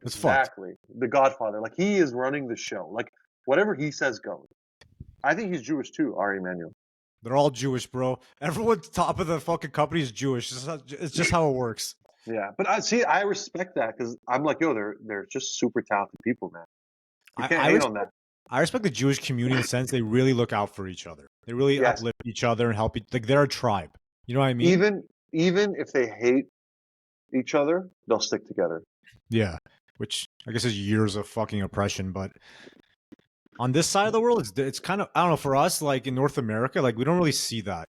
It's exactly fucked. The Godfather. Like he is running the show. Like whatever he says goes. I think he's Jewish too, Ari Emanuel. They're all Jewish, bro. Everyone top of the fucking company is Jewish. It's just how it works. Yeah, but I respect that because I'm like, yo, they're just super talented people, man. You can't hate on that. I respect the Jewish community in the sense they really look out for each other. They really uplift each other and help. Like they're a tribe. You know what I mean? Even if they hate each other, they'll stick together. Yeah, which I guess is years of fucking oppression, but. On this side of the world, it's kind of, I don't know, for us, like in North America, like we don't really see that.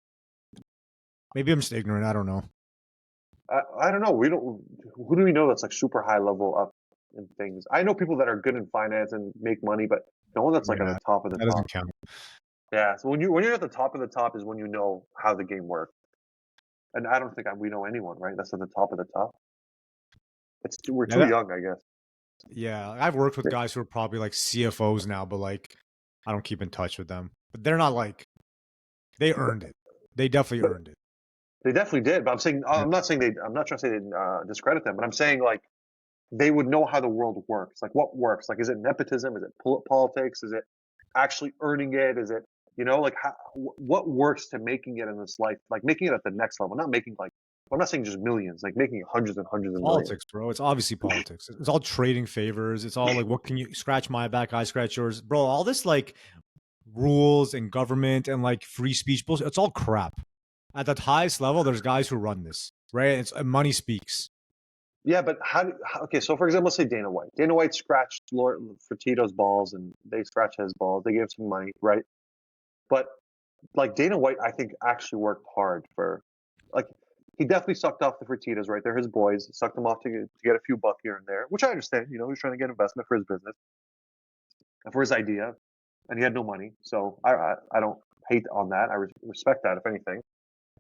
Maybe I'm just ignorant. I don't know. I don't know. Who do we know that's like super high level up in things? I know people that are good in finance and make money, but no one that's like at the top of the top. That doesn't count. Yeah. So when you're at the top of the top is when you know how the game works. And I don't think we know anyone, right? That's at the top of the top. We're too young, I guess. Yeah, I've worked with guys who are probably like CFOs now, but like I don't keep in touch with them. But they're not like they earned it. They definitely earned it. They definitely did. But I'm not trying to say discredit them, but I'm saying like they would know how the world works. Like what works? Like is it nepotism? Is it politics? Is it actually earning it? Is it like what works to making it in this life? Like making it at the next level, not making like. I'm not saying just millions, like making hundreds and hundreds of politics, millions. Bro. It's obviously politics. It's all trading favors. It's all like, what can you scratch my back? I scratch yours, bro. All this like rules and government and like free speech bullshit. It's all crap. At the highest level, there's guys who run this, right? It's money speaks. Yeah, but okay, so for example, let's say Dana White. Dana White scratched Fertitta's balls and they scratched his balls. They gave him some money, right? But like Dana White, I think actually worked hard for like. He definitely sucked off the Fertittas, right? They're his boys. He sucked them off to get a few buck here and there, which I understand. He's trying to get investment for his business and for his idea, and he had no money. So I don't hate on that. I respect that, if anything.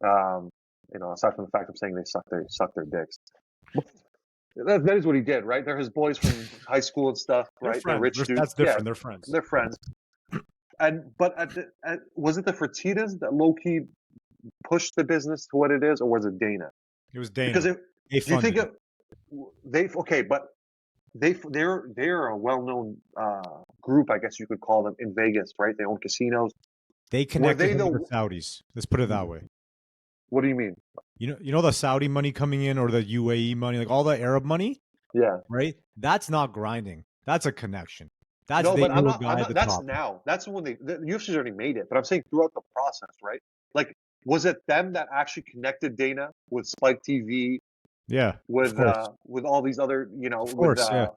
Aside from the fact of saying they suck their dicks. That is what he did, right? They're his boys from high school and stuff, right? They're rich dudes. That's different. They're friends. They're friends. But was it the Fertittas that low key pushed the business to what it is, or was it Dana? It was Dana. Because you think they're a well-known group, I guess you could call them, in Vegas, right? They own casinos. They connected with the Saudis. Let's put it that way. What do you mean? You know the Saudi money coming in, or the UAE money, like all the Arab money. Yeah. Right. That's not grinding. That's a connection. That's that's now. That's when the UFC's already made it. But I'm saying throughout the process, right? Like. Was it them that actually connected Dana with Spike TV? Yeah. With all these other,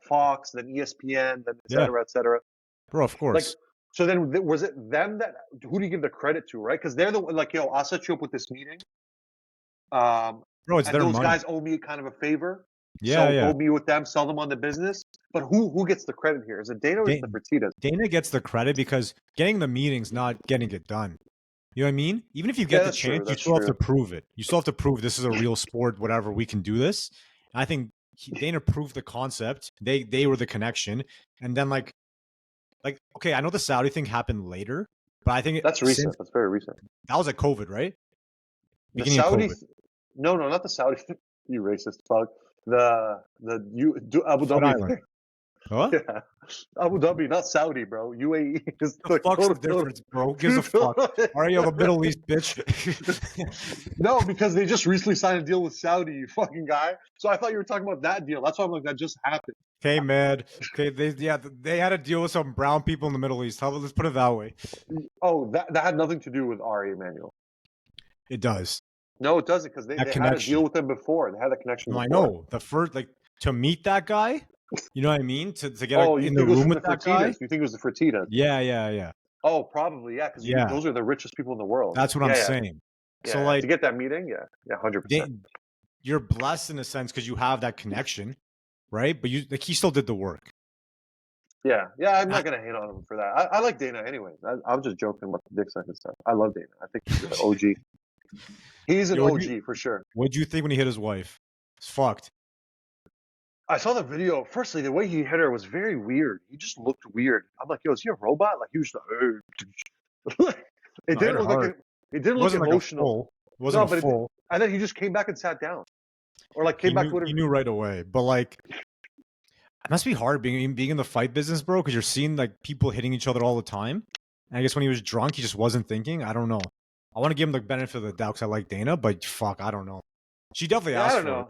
Fox, then ESPN, then et cetera, et cetera. Bro, of course. Like, so then was it them that? Who do you give the credit to, right? Because they're the like, yo, I'll set you up with this meeting. Bro, it's their money. Those guys owe me kind of a favor. Yeah, so owe me with them, sell them on the business. But who gets the credit here? Is it Dana or is it the Fertittas? Dana gets the credit because getting the meetings, not getting it done. You know what I mean? Even if you get the chance, you still have to prove it. You still have to prove this is a real sport, whatever, we can do this. And I think Dana proved the concept. They were the connection. And then like, okay, I know the Saudi thing happened later, but I think that's recent. That's very recent. That was at COVID, right? The Saudi, no, not the Saudi. You racist fuck. Abu Dhabi. Huh? Yeah. Abu Dhabi, not Saudi, bro. UAE is the fuck's the difference, bro? Gives a fuck. Are you the Middle East, bitch? No, because they just recently signed a deal with Saudi, you fucking guy. So I thought you were talking about that deal. That's why I'm like, that just happened. Okay, man. Okay, they had a deal with some brown people in the Middle East. Let's put it that way. Oh, that had nothing to do with Ari Emanuel. It does. No, it doesn't, because they had a deal with them before. They had a connection. No, I know. The first, to meet that guy. You know what I mean? To get in the room with that guy? You think it was the Fertittas? Yeah. Oh, probably, yeah, because those are the richest people in the world. That's what I'm saying. Yeah, so to get that meeting, 100%. you're blessed in a sense because you have that connection, right? But he still did the work. Yeah, I'm not gonna hate on him for that. I like Dana anyway. I was just joking about the dick sucking stuff. I love Dana. I think he's an OG. He's an OG for sure. What'd you think when he hit his wife? It's fucked. I saw the video. Firstly, the way he hit her was very weird. He just looked weird. I'm like, yo, is he a robot? Like he was like, it didn't look emotional. It wasn't full. And then he just came back and sat down, or like came back to whatever. He knew right away, but like. It must be hard being in the fight business, bro, because you're seeing like people hitting each other all the time. And I guess when he was drunk, he just wasn't thinking. I don't know. I want to give him the benefit of the doubt because I like Dana, but fuck, I don't know. She definitely asked for it. I don't know.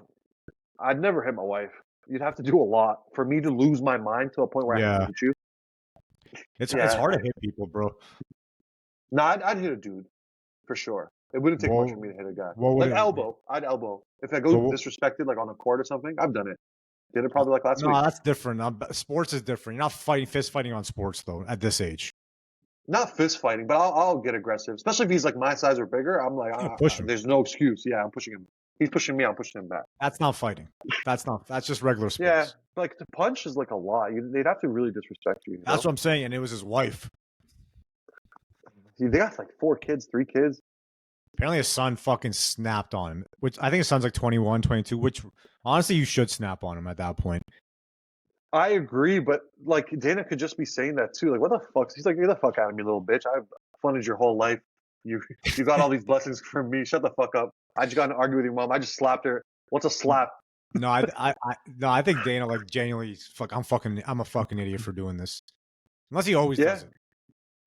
I'd never hit my wife. You'd have to do a lot for me to lose my mind to a point where I have to hit you. It's hard to hit people, bro. No, I'd hit a dude for sure. It wouldn't take much for me to hit a guy. Like elbow. I'd elbow. If I go disrespected, like on a court or something, I've done it. Did it probably like last week? No, that's different. Sports is different. You're not fist fighting on sports though at this age. Not fist fighting, but I'll get aggressive, especially if he's like my size or bigger. I'm like, push him. There's no excuse. Yeah, I'm pushing him. He's pushing me. I'm pushing him back. That's not fighting. That's just regular sports. Yeah, like to punch is like a lot. They'd have to really disrespect you. That's what I'm saying, and it was his wife. They got like 4 kids, 3 kids. Apparently his son fucking snapped on him, which I think his son's like 21, 22, which honestly you should snap on him at that point. I agree, but like Dana could just be saying that too. Like, what the fuck? He's like, get the fuck out of me, little bitch. I've funded your whole life. You got all these blessings from me. Shut the fuck up. I just got in an argument with your mom. I just slapped her. What's a slap? No, I think Dana like genuinely fuck. I'm a fucking idiot for doing this. Unless he always does it.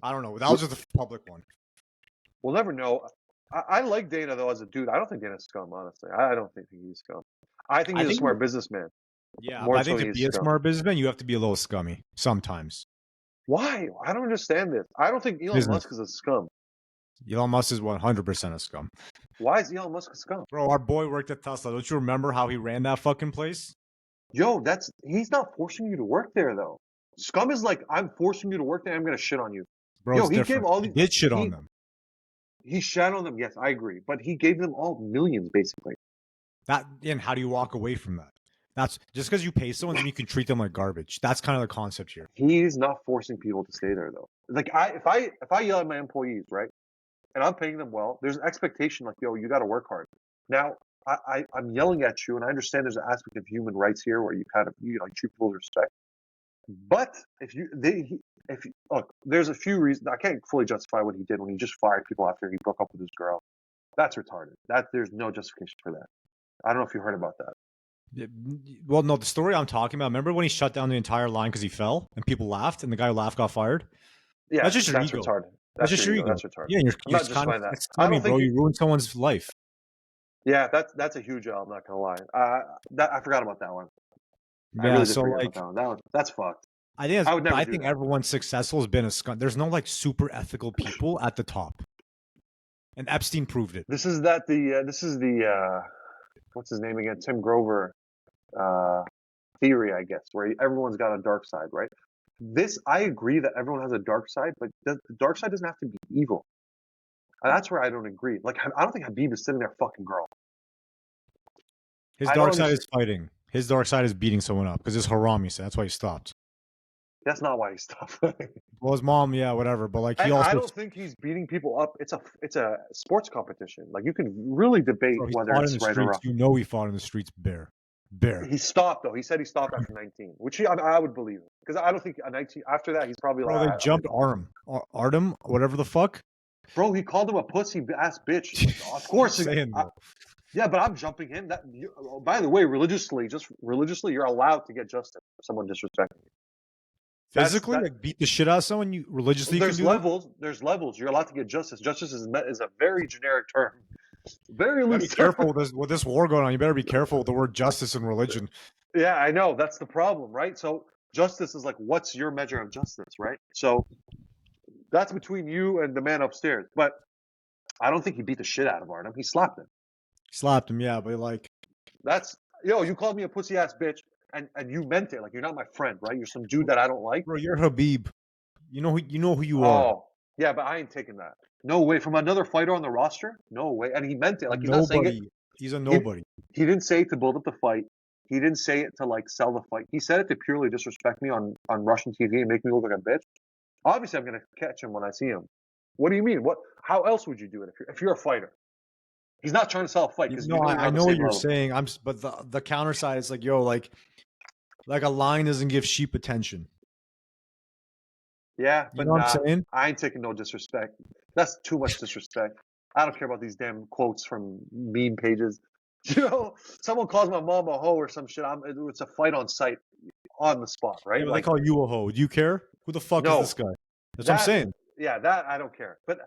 I don't know. That was just a public one. We'll never know. I like Dana though as a dude. I don't think Dana's scum, honestly. I don't think he's scum. I think he's a smart businessman. Yeah, but I think to be a smart businessman, you have to be a little scummy sometimes. Why? I don't understand this. I don't think Elon Musk is a scum. Elon Musk is 100% a scum. Why is Elon Musk a scum? Bro, our boy worked at Tesla. Don't you remember how he ran that fucking place? Yo, he's not forcing you to work there though. Scum is like, I'm forcing you to work there. I'm gonna shit on you. Bro, he gave all these. He did shit on them. He shat on them. Yes, I agree. But he gave them all millions, basically. And how do you walk away from that? That's just because you pay someone, then you can treat them like garbage. That's kind of the concept here. He's not forcing people to stay there, though. Like, if I yell at my employees, right, and I'm paying them well, there's an expectation like, yo, you got to work hard. Now, I'm yelling at you, and I understand there's an aspect of human rights here where you kind of treat people with respect. But look, there's a few reasons. I can't fully justify what he did when he just fired people after he broke up with his girl. That's retarded. There's no justification for that. I don't know if you heard about that. Well, no, the story I'm talking about. Remember when he shut down the entire line because he fell and people laughed and the guy who laughed got fired? Yeah, that's just your ego. Retarded. That's just your ego. That's retarded. Yeah, you're kind of that. I mean, bro, you ruined someone's life. Yeah, that's a huge L. I'm not gonna lie. I forgot about that one. Yeah, really so like that's fucked. I think everyone successful has been a scum. There's no like super ethical people at the top, and Epstein proved it. This is the what's his name again? Tim Grover theory, I guess, where everyone's got a dark side, right? I agree that everyone has a dark side, but the dark side doesn't have to be evil. And that's where I don't agree. Like, I don't think Habib is sitting there fucking girl. His dark side is fighting. His dark side is beating someone up because it's haram. He said that's why he stopped. That's not why he stopped. Well, his mom, yeah, whatever. But like, I don't think he's beating people up. It's a sports competition. Like, you can really debate whether it's right or wrong. You know, he fought in the streets bare. He stopped though. He said he stopped after 19, which I would believe because I don't think a 19 after that he's probably like. They jumped Artem, whatever the fuck. Bro, he called him a pussy ass bitch. Of course, yeah, but I'm jumping him. By the way, religiously, you're allowed to get justice for someone disrespecting you. Physically, like beat the shit out of someone. You religiously. There's levels. There's levels. You're allowed to get justice. Justice is a very generic term. Very loose. Be careful with this war going on. You better be careful with the word justice and religion. Yeah, I know. That's the problem, right? So justice is like, what's your measure of justice, right? So that's between you and the man upstairs. But I don't think he beat the shit out of Artem. He slapped him. Slapped him, yeah, but like you called me a pussy ass bitch and you meant it. Like, you're not my friend, right? You're some dude that I don't like. Bro, you're Habib. You know who you are. Oh, yeah, but I ain't taking that. No way. From another fighter on the roster? No way. And he meant it. Like, he's not saying it. He's a nobody. He didn't say it to build up the fight. He didn't say it to like sell the fight. He said it to purely disrespect me on Russian TV and make me look like a bitch. Obviously, I'm gonna catch him when I see him. What do you mean? How else would you do it if you're a fighter? He's not trying to sell a fight because I know what you're saying. But the counter side is like, yo, like a lion doesn't give sheep attention. Yeah, but you know what I'm saying? I ain't taking no disrespect. That's too much disrespect. I don't care about these damn quotes from meme pages. You know, someone calls my mom a hoe or some shit. It's a fight on site, on the spot, right? Yeah, like, they call you a hoe. Do you care? Who the fuck is this guy? That's what I'm saying. Yeah, that I don't care. But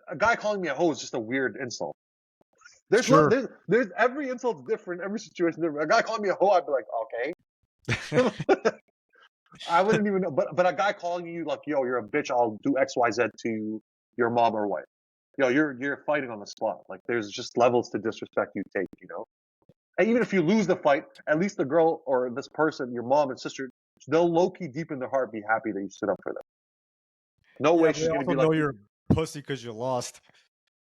a guy calling me a hoe is just a weird insult. There's every insult's different, every situation different. A guy calling me a hoe, I'd be like, okay. I wouldn't even know. But a guy calling you like, yo, you're a bitch, I'll do X, Y, Z to your mom or wife. Yo, you're fighting on the spot. Like, there's just levels to disrespect you take, you know? And even if you lose the fight, at least the girl or this person, your mom and sister, they'll low-key deep in their heart be happy that you stood up for them. No way she's going to be like... you're a pussy because you lost.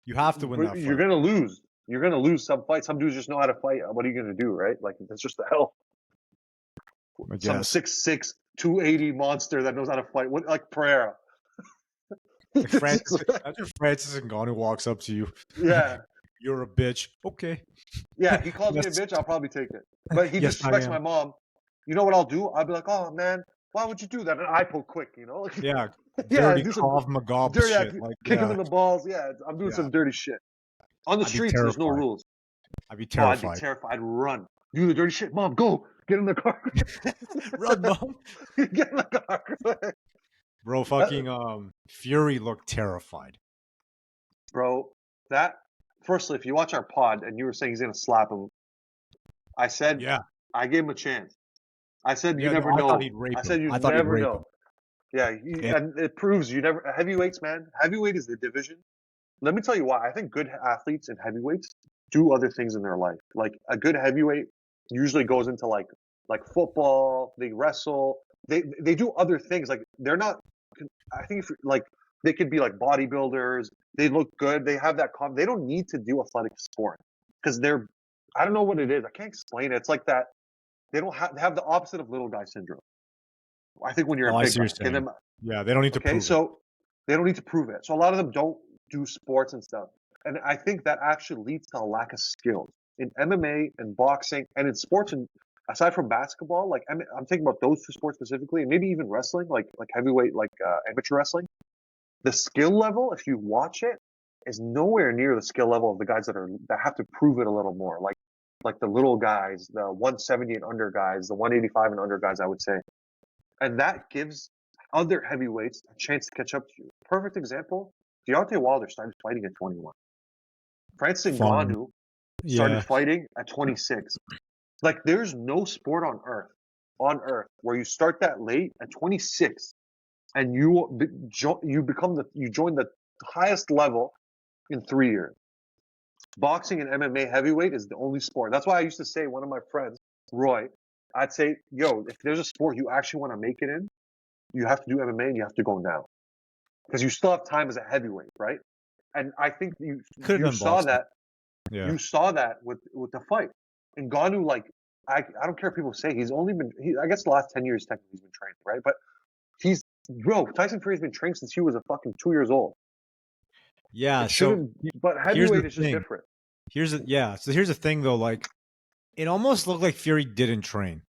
You have to win that fight. You're going to lose. You're going to lose some fights. Some dudes just know how to fight. What are you going to do, right? Like, that's just the hell. Some 6'6", 280 monster that knows how to fight. Like Pereira. Like Francis Ngannou walks up to you. Yeah. You're a bitch. Okay. Yeah, he calls me a bitch, I'll probably take it. But he disrespects my mom. You know what I'll do? I'll be like, oh, man, why would you do that? And I pull quick, you know? Yeah. Dirty Krav Maga shit. Kick him in the balls. Yeah, I'm doing some dirty shit. On the streets, there's no rules. I'd be terrified. I'd be terrified. I'd run. Do the dirty shit. Mom, go. Get in the car. Run, Mom. Get in the car. Bro, fucking Fury looked terrified. Bro, firstly, if you watch our pod and you were saying he's going to slap him, I said, I gave him a chance. I said, you never know. I said, you never know. Yeah, and it proves you never. Heavyweights, man. Heavyweight is the division. Let me tell you why. I think good athletes and heavyweights do other things in their life. Like, a good heavyweight usually goes into like football. They wrestle. They do other things. Like, they're not. I think they could be like bodybuilders. They look good. They have that. They don't need to do athletic sport because they're. I don't know what it is. I can't explain it. It's like that. They have the opposite of little guy syndrome. I think when you're a big guy, they don't need to prove it. They don't need to prove it. So a lot of them don't do sports and stuff. And I think that actually leads to a lack of skills in MMA and boxing and in sports. And aside from basketball, like I'm thinking about those two sports specifically, and maybe even wrestling, like heavyweight, like amateur wrestling. The skill level, if you watch it, is nowhere near the skill level of the guys that have to prove it a little more. Like the little guys, the 170 and under guys, the 185 and under guys, I would say. And that gives other heavyweights a chance to catch up to you. Perfect example, Deontay Wilder started fighting at 21. Francis Ngannou started fighting at 26. Like, there's no sport on earth where you start that late at 26 and you join the highest level in 3 years. Boxing and MMA heavyweight is the only sport. That's why I used to say, one of my friends, Roy, I'd say, yo, if there's a sport you actually want to make it in, you have to do MMA and you have to go now. Because you still have time as a heavyweight, right? And I think you saw that. Yeah. You saw that with the fight. And Ngannou, like, I don't care if people say he's only been, I guess the last 10 years technically he's been training, right? But Tyson Fury's been training since he was a fucking 2 years old. Yeah. But heavyweight is just different. So here's the thing though, like, it almost looked like Fury didn't train.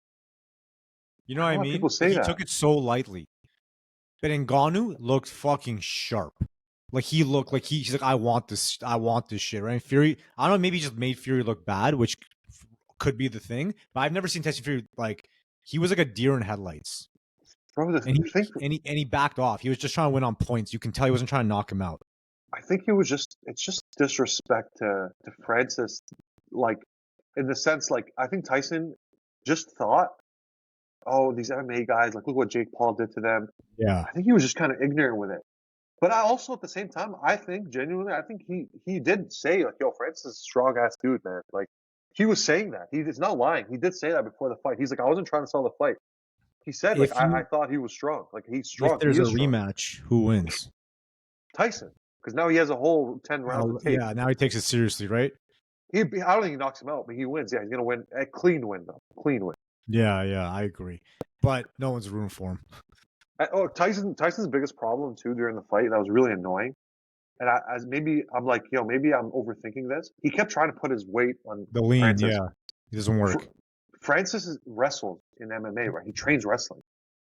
You know what I mean? People say that. He took it so lightly. But Ngannou looked fucking sharp. Like, he looked like he's like, I want this shit, right? Fury, I don't know, maybe he just made Fury look bad, which could be the thing. But I've never seen Tyson Fury, like, he was like a deer in headlights. Bro, he backed off. He was just trying to win on points. You can tell he wasn't trying to knock him out. I think it's just disrespect to Francis, like, in the sense, like, I think Tyson just thought, oh, these MMA guys, like, look what Jake Paul did to them. Yeah. I think he was just kind of ignorant with it. But I also, at the same time, I think he did say, like, yo, Francis is a strong-ass dude, man. Like, he was saying that. He's not lying. He did say that before the fight. He's like, I wasn't trying to sell the fight. He said, like, I thought he was strong. Like, he's strong. If there's a rematch, who wins? Tyson. Because now he has a whole 10 rounds of tape. Yeah, now he takes it seriously, right? I don't think he knocks him out, but he wins. Yeah, he's gonna win a clean win though. Clean win. Yeah, I agree. But no one's rooting for him. Tyson's biggest problem too during the fight that was really annoying, and maybe I'm like, maybe I'm overthinking this. He kept trying to put his weight on the lean. Francis. Yeah, it doesn't work. Francis is wrestled in MMA, right? He trains wrestling,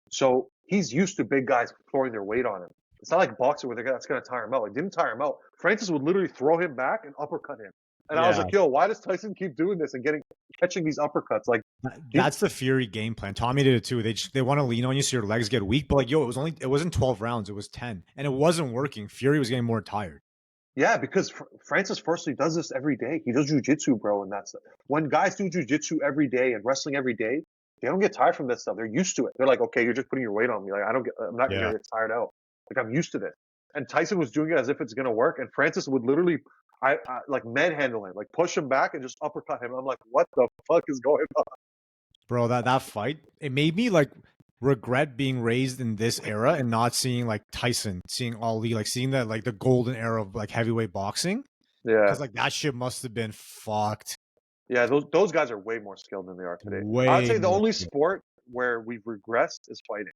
so he's used to big guys throwing their weight on him. It's not like boxing where that's going to tire him out. Like, didn't tire him out. Francis would literally throw him back and uppercut him. And I was like, why does Tyson keep doing this and catching these uppercuts? Like, that's the Fury game plan. Tommy did it too. They want to lean on you so your legs get weak. But like, it wasn't 12 rounds. It was 10, and it wasn't working. Fury was getting more tired. Yeah, because Francis firstly does this every day. He does jiu-jitsu, bro, and that's when guys do jiu-jitsu every day and wrestling every day, they don't get tired from this stuff. They're used to it. They're like, okay, you're just putting your weight on me. Like, I'm not gonna get tired out. Like, I'm used to this. And Tyson was doing it as if it's gonna work, and Francis would literally, like manhandle him, like push him back and just uppercut him. I'm like, what the fuck is going on, bro? That fight, it made me like regret being raised in this era and not seeing like Tyson, seeing Ali, like seeing that like the golden era of like heavyweight boxing. Yeah, because like that shit must have been fucked. Yeah, those guys are way more skilled than they are today. I'd say the only sport where we've regressed is fighting.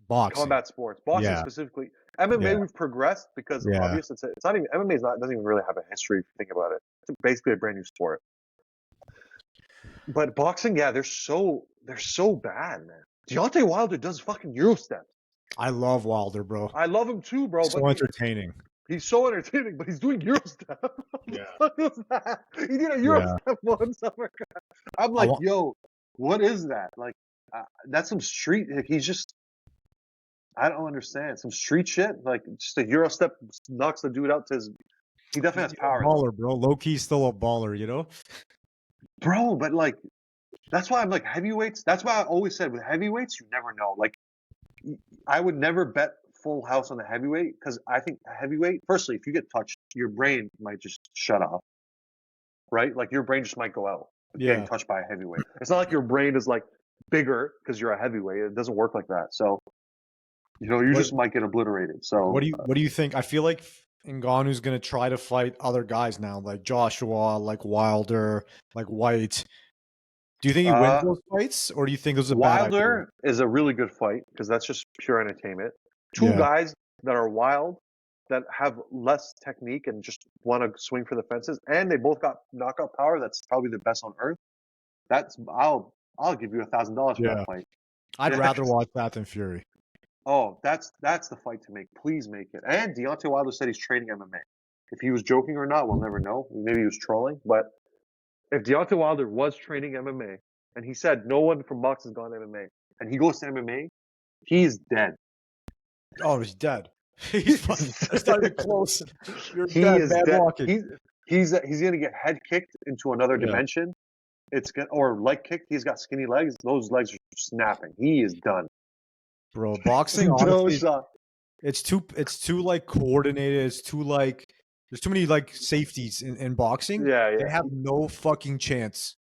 Boxing. Combat sports. Boxing specifically. MMA we've progressed because obviously it's not even MMA doesn't even really have a history if you think about it. It's basically a brand new sport. But boxing, they're so bad, man. Deontay Wilder does fucking Euro steps. I love Wilder, bro. I love him too, bro. So entertaining. He's so entertaining, but he's doing Euro step. What was that? He did a Euro step once. I'm like, yo, what is that? Like, that's some street. Like, he's just, I don't understand. Some street shit. Like, just a Euro step knocks the dude out to his. He definitely has power. Baller, bro. Low key, still a baller, you know. Bro, but like, that's why I'm like heavyweights. That's why I always said with heavyweights, you never know. Like, I would never bet full house on the heavyweight because I think heavyweight, firstly, if you get touched, your brain might just shut off, right? Like your brain just might go out getting touched by a heavyweight. It's not like your brain is like bigger because you're a heavyweight. It doesn't work like that. So, you just might get obliterated. So what do you think? I feel like Ngannou's gonna try to fight other guys now, like Joshua, like Wilder, like White. Do you think he wins those fights, or do you think it was a bad idea? Wilder is a really good fight because that's just pure entertainment. Two guys that are wild, that have less technique and just want to swing for the fences, and they both got knockout power. That's probably the best on earth. I'll give you $1,000 for that fight. I'd rather watch that than Fury. Oh, that's the fight to make. Please make it. And Deontay Wilder said he's training MMA. If he was joking or not, we'll never know. Maybe he was trolling. But if Deontay Wilder was training MMA, and he said no one from boxing has gone MMA, and he goes to MMA, he's dead. Oh, he's dead. He's it's not even close. He is dead. He's gonna get head kicked into another dimension. Or leg kicked. He's got skinny legs. Those legs are snapping. He is done. Bro, boxing honestly, it's too like coordinated. It's too like there's too many like safeties in boxing. Yeah. They have no fucking chance.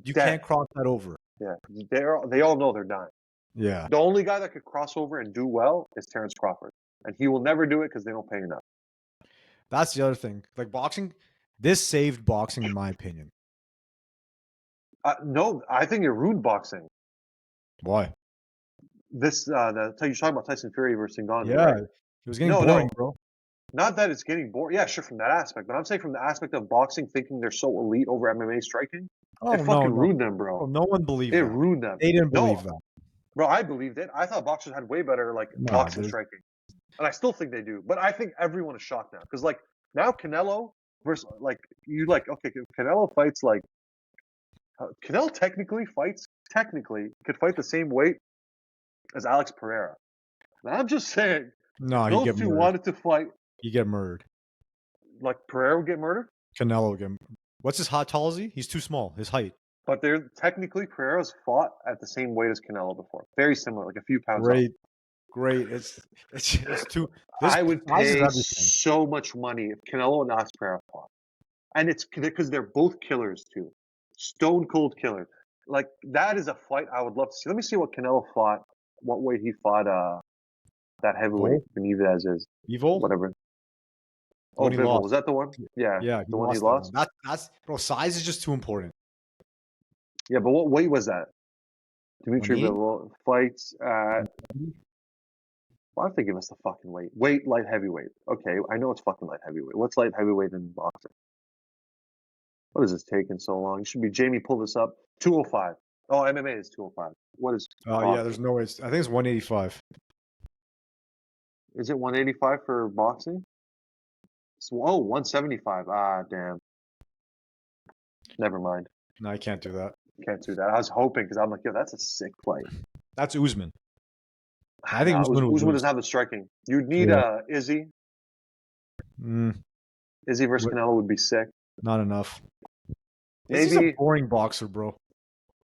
You can't cross that over. Yeah, they all know they're dying. Yeah. The only guy that could cross over and do well is Terrence Crawford, and he will never do it because they don't pay enough. That's the other thing. Like boxing, this saved boxing in my opinion. No, I think it ruined boxing. Why? You're talking about Tyson Fury versus Ngannou. Yeah, right? It was getting boring, bro. Not that it's getting boring. Yeah, sure, from that aspect. But I'm saying from the aspect of boxing thinking they're so elite over MMA striking, it fucking ruined them, bro. Oh, no one believed that. It ruined them. They didn't believe that. Bro, I believed it. I thought boxers had way better boxing striking. And I still think they do. But I think everyone is shocked now. Because now Canelo versus Canelo fights Canelo technically could fight the same weight as Alex Pereira. And I'm just saying, those two wanted to fight. You get murdered. Like Pereira would get murdered? Canelo would get murdered. What's his tall is he? He's too small. His height. But they're technically Pereira's fought at the same weight as Canelo before. Very similar, like a few pounds. Great. It's too. I would pay so much money if Canelo and Alex Pereira fought, and it's because they're both killers too, stone cold killers. Like that is a fight I would love to see. Let me see what Canelo fought. What weight he fought? That heavyweight Benitez is. Evil. Whatever. Oh, Bivol, was that the one? Yeah, yeah, the one he lost. That's bro. Size is just too important. Yeah, but what weight was that? Dimitri 180? Bivol fights at. Why don't they give us the fucking weight? Weight, light heavyweight. Okay, I know it's fucking light heavyweight. What's light heavyweight in boxing? What is this taking so long? It should be Jamie. Pull this up. 205. Oh, MMA is 205. What is? Oh yeah, there's no way. I think it's 185. Is it 185 for boxing? Oh, 175. Ah, damn. Never mind. No, I can't do that. Can't do that. I was hoping because I'm like, yo, that's a sick fight. That's Usman. I think Usman doesn't have the striking. You'd need Izzy. Izzy versus Canelo would be sick. Not enough. Maybe Izzy's a boring boxer, bro.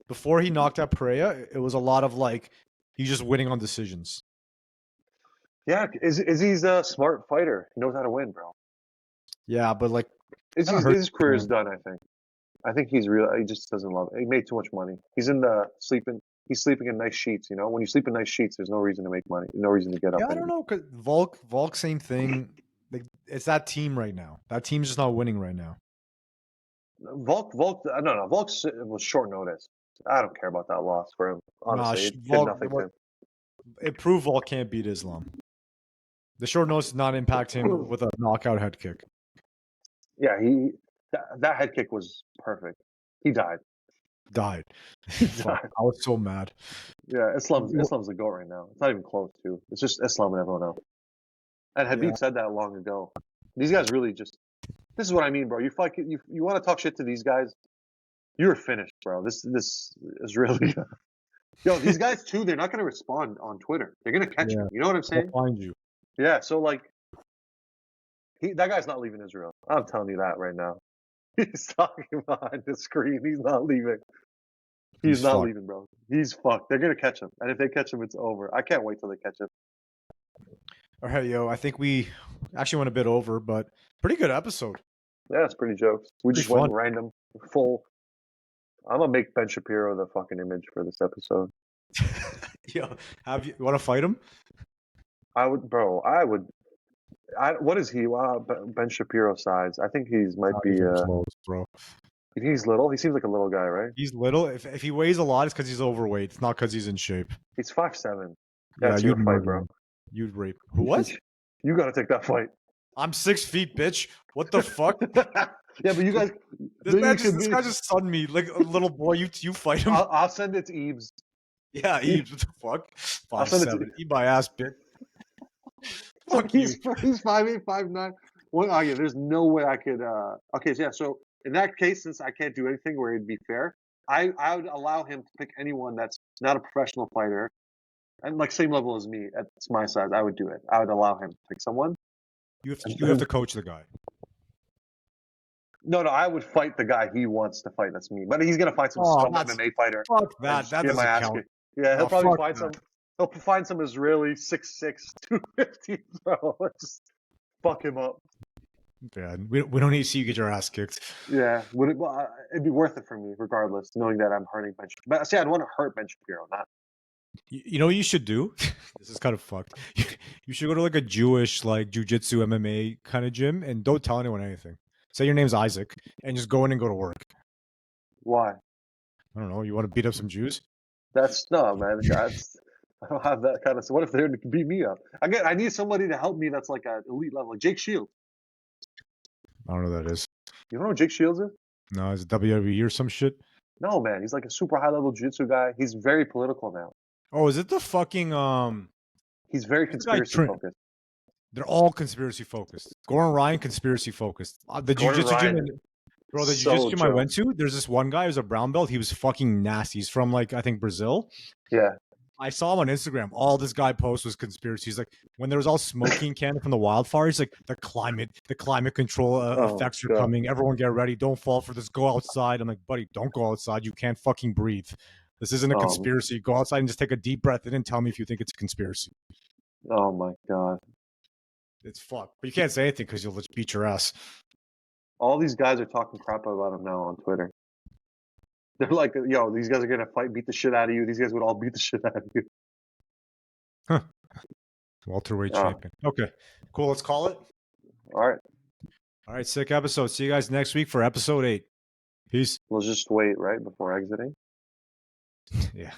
Before he knocked out Pereira, it was a lot of like he's just winning on decisions. Yeah, Izzy's a smart fighter. He knows how to win, bro. Yeah, but like his career is done. I think he's real. He just doesn't love it. He made too much money. He's sleeping in nice sheets. You know, when you sleep in nice sheets, there's no reason to make money. No reason to get up. Yeah, I don't know. Cause Volk, same thing. It's that team right now. That team's just not winning right now. Volk. No. Volk was short notice. I don't care about that loss for him. Honestly, it did nothing to him. It proved Volk can't beat Islam. The short notice did not impact him with a knockout head kick. Yeah, that head kick was perfect. He died. He died. I was so mad. Yeah, Islam's the GOAT right now. It's not even close, too. It's just Islam and everyone else. And Habib said that long ago. These guys really just. This is what I mean, bro. You want to talk shit to these guys? You're finished, bro. This is really. Yo, these guys too. They're not going to respond on Twitter. They're going to catch you. You know what I'm saying? They'll find you. Yeah. So like, that guy's not leaving Israel. I'm telling you that right now. He's talking behind the screen. He's not leaving. He's not leaving, bro. He's fucked. They're going to catch him. And if they catch him, it's over. I can't wait till they catch him. All right, yo. I think we actually went a bit over, but pretty good episode. Yeah, it's pretty jokes. We just went random, full. I'm going to make Ben Shapiro the fucking image for this episode. Yo, you want to fight him? I would. What is he? Ben Shapiro size. I think might be. Close, bro. He's little. He seems like a little guy, right? He's little. If he weighs a lot, it's because he's overweight. It's not because he's in shape. He's 5'7". Yeah, you'd fight, bro. You'd rape. What? You got to take that fight. I'm 6 feet, bitch. What the fuck? Yeah, but you guys. This guy just sunned me like a little boy. You fight him. I'll send it to Eves. Yeah, Eves. What the fuck? 5'7". Eat my ass, bitch. Fuck he's 5'8", 5'9". Well, yeah, there's no way I could. Okay, so yeah. So in that case, since I can't do anything where it'd be fair, I would allow him to pick anyone that's not a professional fighter, and like same level as me at my size. I would do it. I would allow him to pick someone. You have to coach the guy. No, I would fight the guy he wants to fight. That's me. But he's gonna find some MMA fighter. Fuck that. That doesn't count. Yeah, he'll probably find some. He'll find some Israeli 6'6", 250, bro. Just fuck him up. Yeah, we don't need to see you get your ass kicked. Yeah, it'd be worth it for me, regardless, knowing that I'm hurting Ben Shapiro. But see, I'd want to hurt Ben Shapiro, not. You know what you should do? This is kind of fucked. You should go to like a Jewish like jiu-jitsu MMA kind of gym and don't tell anyone anything. Say your name's Isaac and just go in and go to work. Why? I don't know. You want to beat up some Jews? No, man. I don't have that kind of. What if they're to beat me up? Again, I need somebody to help me. That's like an elite level, like Jake Shields. I don't know who that is. You don't know who Jake Shields is? No, is it WWE or some shit? No, man. He's like a super high level jiu-jitsu guy. He's very political now. Oh, is it the fucking He's very conspiracy focused. They're all conspiracy focused. Gordon Ryan conspiracy focused. The jiu-jitsu gym, bro. The jiu-jitsu gym I went to, there's this one guy who's a brown belt. He was fucking nasty. He's from like I think Brazil. Yeah. I saw him on Instagram. All this guy posts was conspiracy. He's like, when there was all smoking in Canada from the wildfires, he's like the climate control effects are coming. Everyone get ready. Don't fall for this. Go outside. I'm like, buddy, don't go outside. You can't fucking breathe. This isn't a conspiracy. Go outside and just take a deep breath and then tell me if you think it's a conspiracy. Oh my God. It's fucked. But you can't say anything because you'll just beat your ass. All these guys are talking crap about him now on Twitter. They're like, yo, these guys are going to beat the shit out of you. These guys would all beat the shit out of you. Huh. Welterweight champion. Okay, cool. Let's call it. All right. All right, sick episode. See you guys next week for episode 8. Peace. We'll just wait, right, before exiting? Yeah.